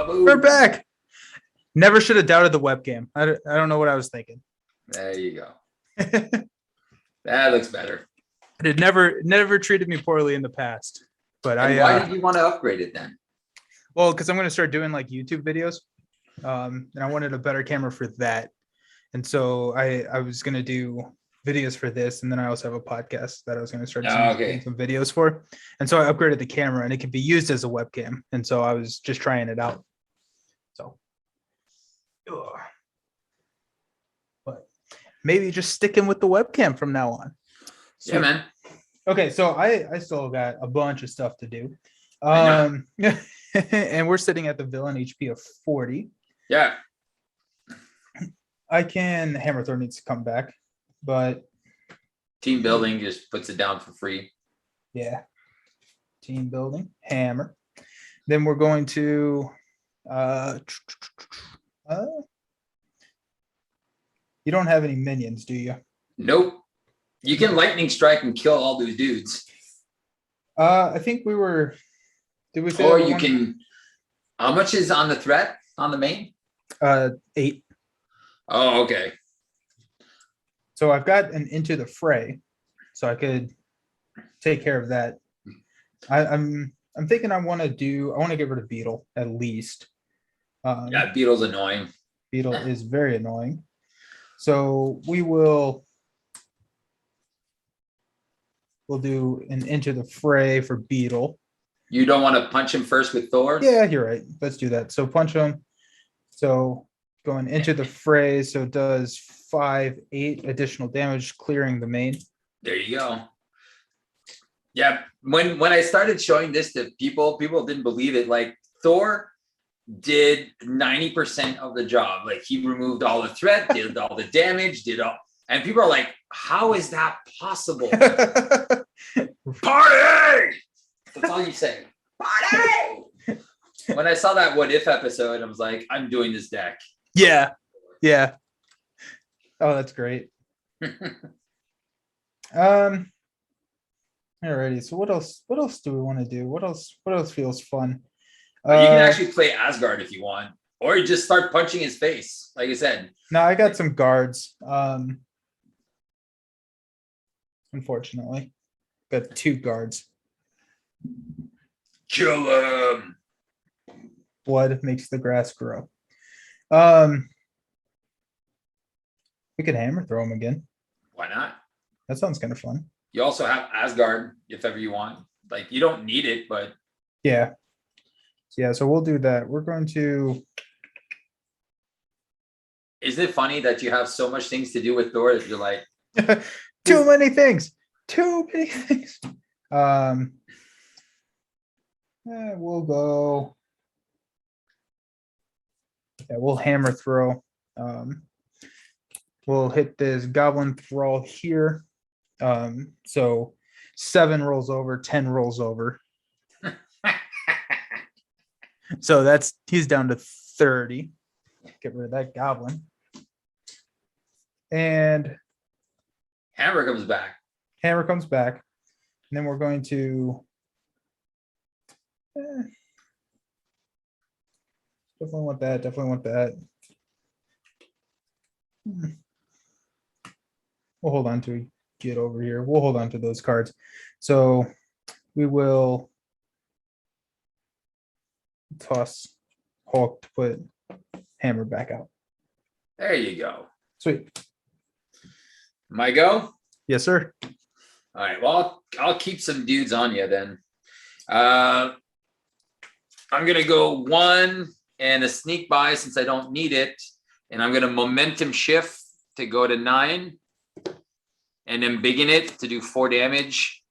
We're back. Never should have doubted the webcam. I don't know what I was thinking. There you go. That looks better. It never treated me poorly in the past. But And why did you want to upgrade it then? Well, because I'm going to start doing like YouTube videos. And I wanted a better camera for that. And so I was going to do videos for this. And then I also have a podcast that I was going to start doing some videos for. And so I upgraded the camera and it could be used as a webcam. And so I was just trying it out. So, but maybe just sticking with the webcam from now on. So, yeah, man. Okay, so I still got a bunch of stuff to do. And we're sitting at the villain HP of 40. Yeah. Hammer Throw needs to come back, but team building just puts it down for free. Yeah. Team building, hammer. Then we're going to you don't have any minions, do you? Nope. You can lightning strike and kill all those dudes. I think we were. Did we say? Or you can. How much is on the threat on the main? 8. Oh, okay. So I've got an into the fray, so I could take care of that. I'm thinking I want to get rid of Beetle at least. Yeah, Beetle's annoying. Beetle is very annoying. So we'll do an into the fray for Beetle. You don't want to punch him first with Thor? Yeah, you're right. Let's do that. So punch him. So going into the fray, so it does 5-8 additional damage, clearing the main. There you go. Yeah, when I started showing this to people didn't believe it. Like Thor did 90% of the job. Like he removed all the threat, did all the damage, and people are like, how is that possible? Party! That's all you say. Party! When I saw that What If episode, I was like, I'm doing this deck. Yeah. Yeah. Oh, that's great. Alrighty. So what else do we want to do? What else feels fun? You can actually play Asgard if you want, or you just start punching his face. Like I said. No, I got some guards. Unfortunately, got 2 guards. Kill him. Blood makes the grass grow. We could hammer throw him again. Why not? That sounds kind of fun. You also have Asgard if ever you want. Like you don't need it, but yeah. So we'll do that. We're going to. Isn't it funny that you have so much things to do with Thor that you're like too many things. We'll go. Yeah, we'll hammer throw. We'll hit this goblin thrall here. So 7 rolls over, 10 rolls over. So he's down to 30. Get rid of that goblin. And Hammer comes back. And then we're going to definitely want that. We'll hold on to get over here. We'll hold on to those cards. So we will toss Hulk to put hammer back out. There you go. Sweet. My go? Yes, sir. All right. Well, I'll keep some dudes on you then. I'm gonna go 1 and a sneak by since I don't need it, and I'm gonna momentum shift to go to 9, and then begin it to do 4 damage,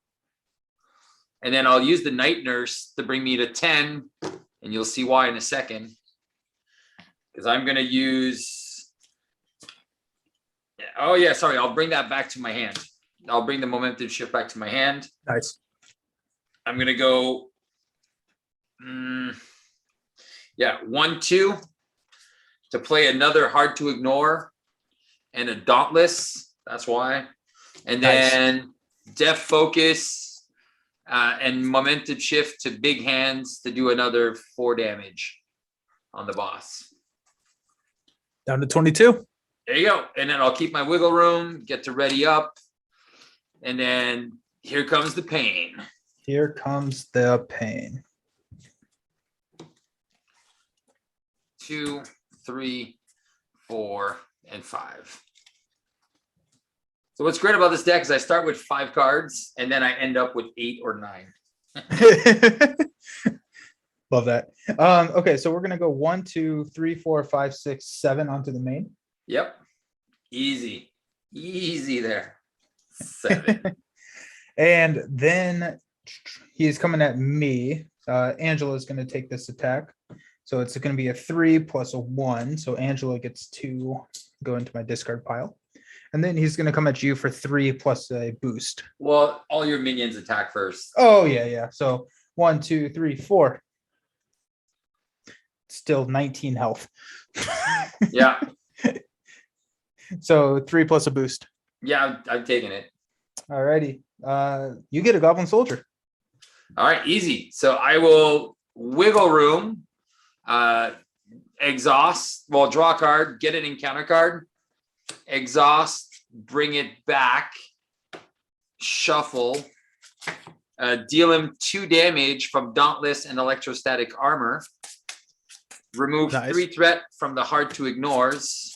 and then I'll use the night nurse to bring me to 10, and you'll see why in a second. Because I'm gonna use. Oh yeah, sorry. I'll bring that back to my hand. I'll bring the momentum shift back to my hand. Nice. I'm gonna go. 1-2 to play another hard to ignore and a dauntless. That's why. And then def focus and momentum shift to big hands to do another 4 damage. on the boss. Down to 22. There you go. And then I'll keep my wiggle room, get to ready up. And then here comes the pain. Here comes the pain. 2, 3, 4, and 5. So what's great about this deck is I start with 5 cards and then I end up with 8 or 9. Love that. Okay, so we're gonna go 1, 2, 3, 4, 5, 6, 7 onto the main. Yep. Easy. Easy there. 7. And then he's coming at me. Angela is gonna take this attack. So it's gonna be a 3 plus a 1. So Angela gets to go into my discard pile. And then he's gonna come at you for 3 plus a boost. Well, all your minions attack first. Oh yeah. So 1, 2, 3, 4. Still 19 health. Yeah. So 3 plus a boost. Yeah, I'm taking it. Alrighty. You get a goblin soldier. All right, easy. So I will wiggle room, exhaust, well, draw a card, get an encounter card, exhaust, bring it back, shuffle, deal him 2 damage from Dauntless and Electrostatic Armor, remove Nice. 3 threat from the hard to ignores.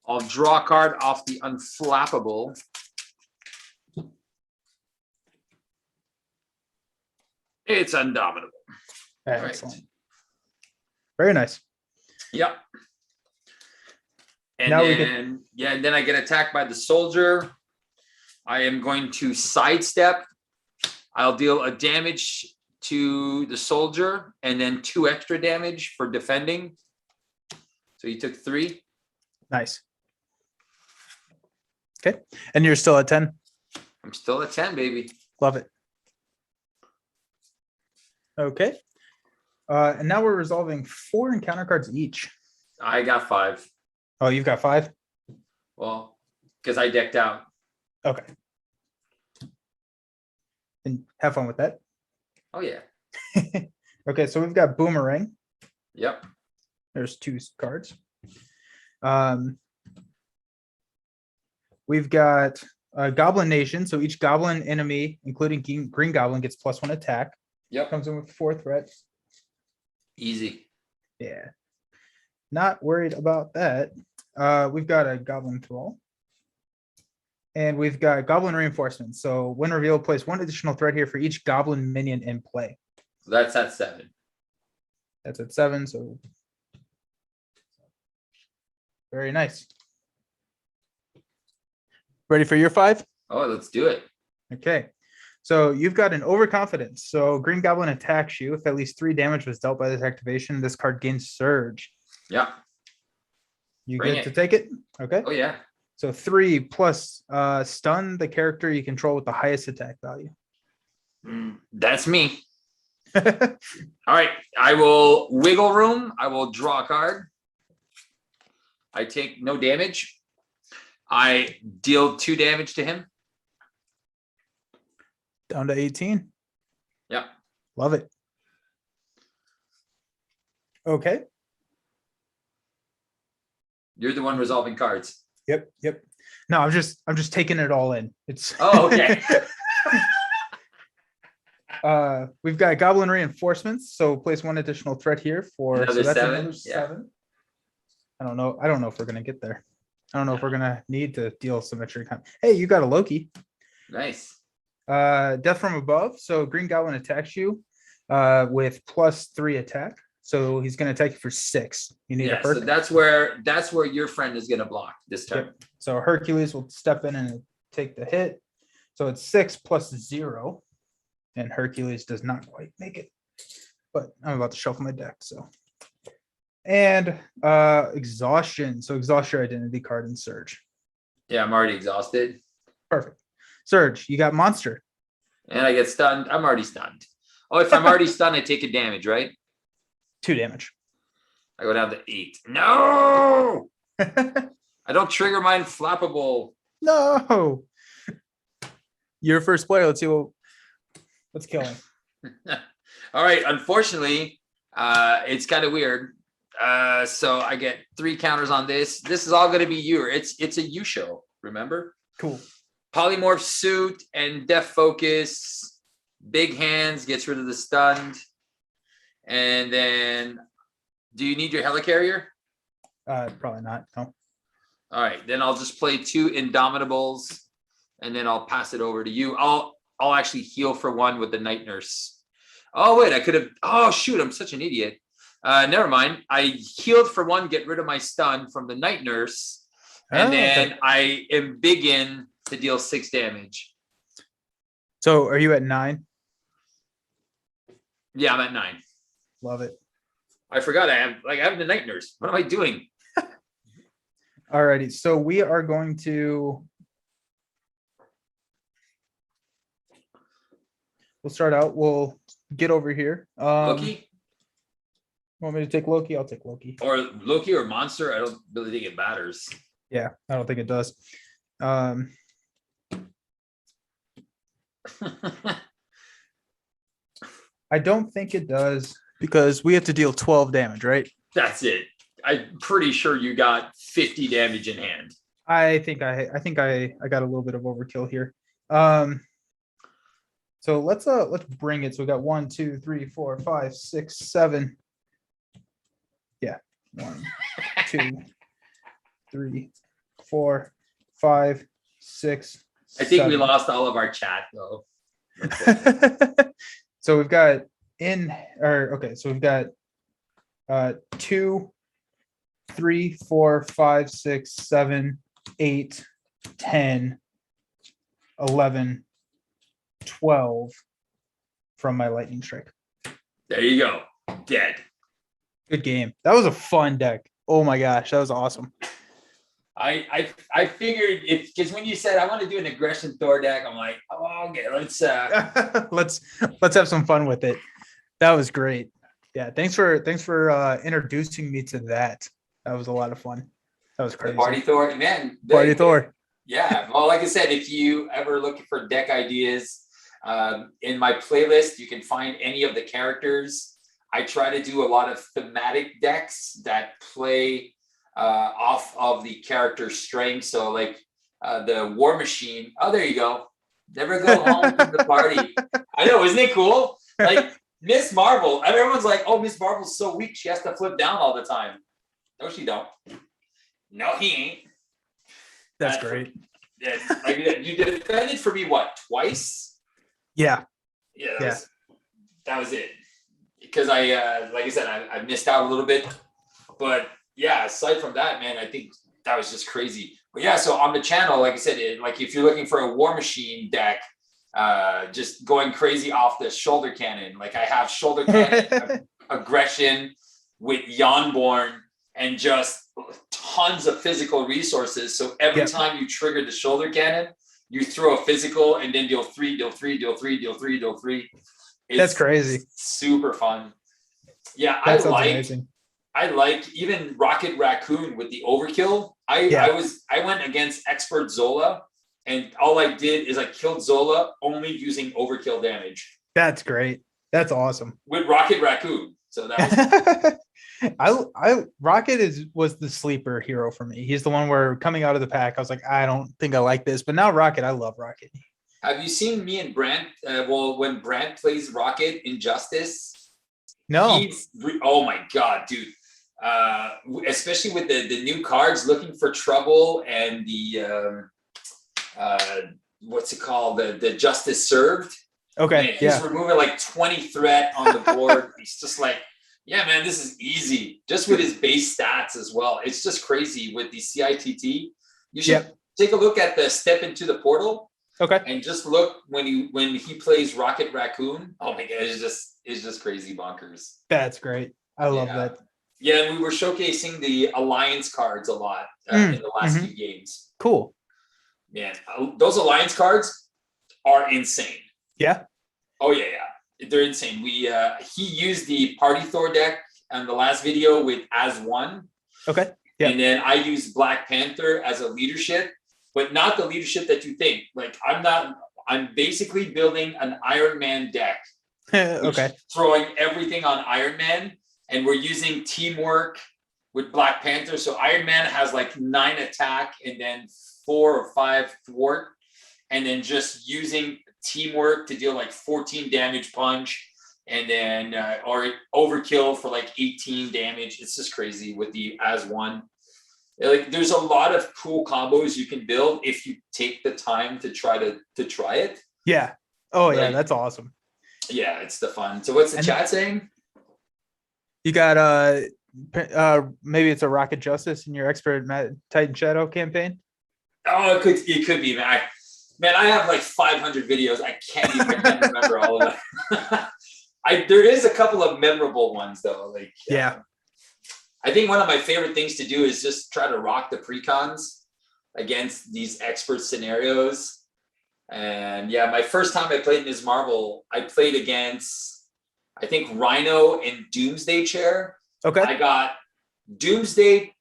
I'll draw a card off the unflappable. It's undominable. Excellent. Right. Very nice. Yep. And Now we then, and then I get attacked by the soldier. I am going to sidestep. I'll deal a damage to the soldier and then 2 extra damage for defending. So you took 3. Nice. Okay. And you're still at 10. I'm still at 10, baby. Love it. Okay. And now we're resolving 4 encounter cards each. I got 5. Oh, you've got 5? Well, because I decked out. Okay. And have fun with that. Oh, yeah. Okay, so we've got Boomerang. Yep. There's 2 cards. We've got Goblin Nation. So each goblin enemy, including Green Goblin, gets +1 attack. Yep. Comes in with 4 threats. Easy. Yeah. Not worried about that. We've got a Goblin Thrall. And we've got Goblin Reinforcements. So when revealed, place 1 additional threat here for each Goblin minion in play. So that's at 7. That's at 7. So very nice. Ready for your 5? Oh, let's do it. Okay. So you've got an Overconfidence. So Green Goblin attacks you. If at least 3 damage was dealt by this activation, this card gains Surge. Yeah. You Bring get it. to take it? Okay. Oh, yeah. So 3 plus stun the character you control with the highest attack value. That's me. All right. I will wiggle room. I will draw a card. I take no damage. I deal 2 damage to him. Down to 18. Yeah. Love it. Okay. You're the one resolving cards. Yep. No, I'm just taking it all in. It's Oh, okay. We've got Goblin Reinforcements. So place 1 additional threat here for Another so that's 7. another Yeah. 7. I don't know if we're gonna get there. I don't know if we're gonna need to deal some extra time. Hey, you got a Loki. Nice. Death from Above. So Green Goblin attacks you with +3 attack. So he's gonna attack you for 6. You need a Yeah. So perk. that's where your friend is gonna block this turn. Yep. So Hercules will step in and take the hit. So it's 6 plus 0. And Hercules does not quite make it. But I'm about to shuffle my deck. So and exhaustion. So exhaust your identity card and Surge. Yeah, I'm already exhausted. Perfect. Surge, you got Monster. And I get stunned. I'm already stunned. Oh, if I'm already stunned, I take a damage, right? 2 damage. I go down to 8. No! I don't trigger my unflappable. No. Your first play. Let's see what's killing. All right. Unfortunately, It's kind of weird. So I get 3 counters on this. This is all going to be you. It's a you show. Remember? Cool. Polymorph suit and Def Focus. Big hands gets rid of the stunned. And then, do you need your helicarrier? Probably not. No. All right, then I'll just play 2 Indomitables, and then I'll pass it over to you. I'll actually heal for 1 with the Night Nurse. Oh wait, I could have. Oh shoot, I'm such an idiot. Never mind. I healed for 1, get rid of my stun from the Night Nurse, and then I am big in to deal 6 damage. So are you at 9? Yeah, I'm at 9. Love it. I forgot I have the Night Nurse. What am I doing? Alrighty, so we are going to. We'll start out. We'll get over here. Loki? Want me to take Loki? I'll take Loki. Or Loki or Monster? I don't really think it matters. Yeah, I don't think it does. I don't think it does because we have to deal 12 damage, right? That's it. I'm pretty sure you got 50 damage in hand. I think I got a little bit of overkill here. So let's bring it. So we got 1, 2, 3, 4, 5, 6, 7. Yeah. 1, 2, 3, 4, 5, 6. I think 7. we lost all of our chat though. So we've got so we've got 2, 3, 4, 5, 6, 7, 8, 10, 11, 12 from my lightning strike. There you go. Dead. Good game. That was a fun deck. Oh my gosh, that was awesome. I figured because when you said I want to do an aggression Thor deck, I'm like, oh, okay, let's let's have some fun with it. That was great. Yeah, thanks for introducing me to that. That was a lot of fun. That was crazy. Party Thor, man. Party Thor. Yeah. Well, like I said, if you ever looking for deck ideas, in my playlist, you can find any of the characters. I try to do a lot of thematic decks that play off of the character's strength. So like the War Machine. Oh, there you go. Never go home from the party. I know, isn't it cool? Like Miss Marvel. Everyone's like, oh, Miss Marvel's so weak. She has to flip down all the time. No, she don't. No, he ain't. That's great. Yeah, like, you defended for me, what, twice? Yeah. Yeah, that was it. Because like I said, I missed out a little bit. But yeah, aside from that, man, I think that was just crazy. But yeah, so on the channel, like I said, if you're looking for a War Machine deck, just going crazy off the shoulder cannon. Like I have shoulder cannon, aggression with Yonborn, and just tons of physical resources. So every time you trigger the shoulder cannon, you throw a physical and then deal 3, deal 3, deal 3, deal 3, deal 3. That's crazy. Super fun. Yeah, amazing. I like even Rocket Raccoon with the overkill. I went against Expert Zola, and all I did is I killed Zola only using overkill damage. That's great. That's awesome. With Rocket Raccoon. So that was Rocket was the sleeper hero for me. He's the one where coming out of the pack, I was like, I don't think I like this. But now Rocket, I love Rocket. Have you seen me and Brant? When Brant plays Rocket in Justice, no. Oh my god, dude! Especially with the new cards, looking for trouble, and the what's it called? The Justice Served. Okay. Man, he's removing like 20 threat on the board. He's just like, yeah, man, this is easy. Just with his base stats as well. It's just crazy with the CITT. You should take a look at the Step Into the Portal. Okay. And just look when he plays Rocket Raccoon. Oh my god, it's just crazy bonkers. That's great. I love that. Yeah, and we were showcasing the Alliance cards a lot in the last few games. Cool. Man, those Alliance cards are insane. Yeah. Oh yeah. They're insane. He used the Party Thor deck on the last video with as one. Okay. Yeah. And then I used Black Panther as a leadership, but not the leadership that you think. Like I'm basically building an Ironman deck. Okay. Throwing everything on Ironman. and we're using teamwork with Black Panther. So Iron Man has like 9 attack and then 4 or 5 thwart, and then just using teamwork to deal like 14 damage punch, and then or overkill for like 18 damage. It's just crazy with the as one. Like there's a lot of cool combos you can build if you take the time to try it. Yeah. Oh Like, yeah, that's awesome. Yeah, it's the fun. So what's the chat saying? You got maybe it's a Rocket Justice in your Expert Titan Shadow campaign. Oh, it could be, man. I have like 500 videos. I can't remember all of them. There is a couple of memorable ones though. Like yeah. I think one of my favorite things to do is just try to rock the precons against these expert scenarios. And yeah, my first time I played Ms. Marvel, I played against, I think, Rhino and Doomsday Chair. Okay. I got Doomsday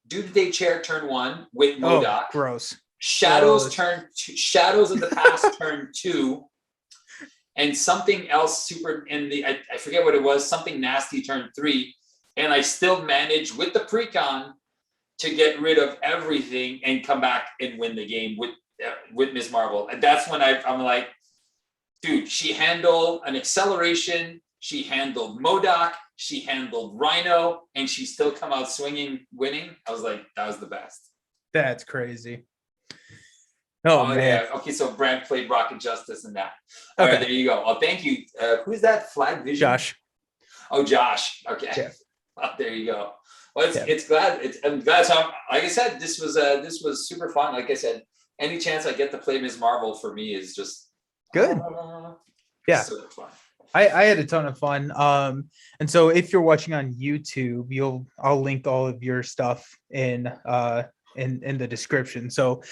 Chair turn 1 with MODOK. Oh, gross. Shadows turn 2, Shadows of the Past turn 2, and something else I forget what it was, something nasty turn 3. And I still managed with the precon to get rid of everything and come back and win the game with Ms. Marvel. And that's when I'm like, dude, she handled an acceleration, she handled MODOK, she handled Rhino, and she still come out swinging, winning. I was like, that was the best. That's crazy. Oh man. Yeah. Okay, so Brand played Rocket Justice and that. All right, there you go. Oh, thank you. Who's that? Flag Vision? Josh. Oh, Josh. Okay. Yeah. Oh, there you go. Well, I'm glad. So, like I said, this was super fun. Like I said, any chance I get to play Ms. Marvel for me is just good. Yeah, so fun. I had a ton of fun. And so if you're watching on YouTube, I'll link all of your stuff in the description, so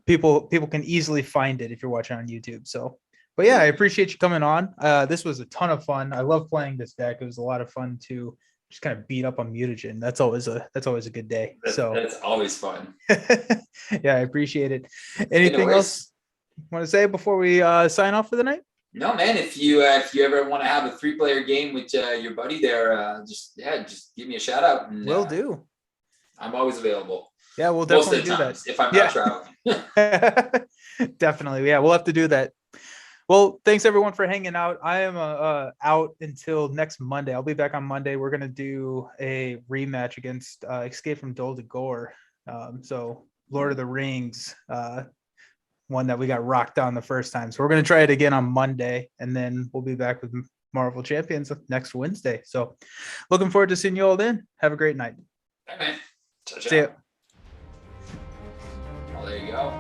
people can easily find it if you're watching on YouTube. So, but yeah, I appreciate you coming on. This was a ton of fun. I love playing this deck. It was a lot of fun to just kind of beat up on Mutagen. That's always a good day. That's always fun. Yeah, I appreciate it. Anything else you want to say before we sign off for the night? No, man. If you ever want to have a 3-player game with your buddy there, just give me a shout out. And, will do. I'm always available. Yeah, we'll definitely do that if I'm not traveling. Definitely. Yeah, we'll have to do that. Well, thanks everyone for hanging out. I am out until next Monday. I'll be back on Monday. We're going to do a rematch against Escape from Dol de Gore. So Lord of the Rings, one that we got rocked on the first time. So we're going to try it again on Monday, and then we'll be back with Marvel Champions next Wednesday. So looking forward to seeing you all then. Have a great night. Bye, man. See ya. Oh, there you go.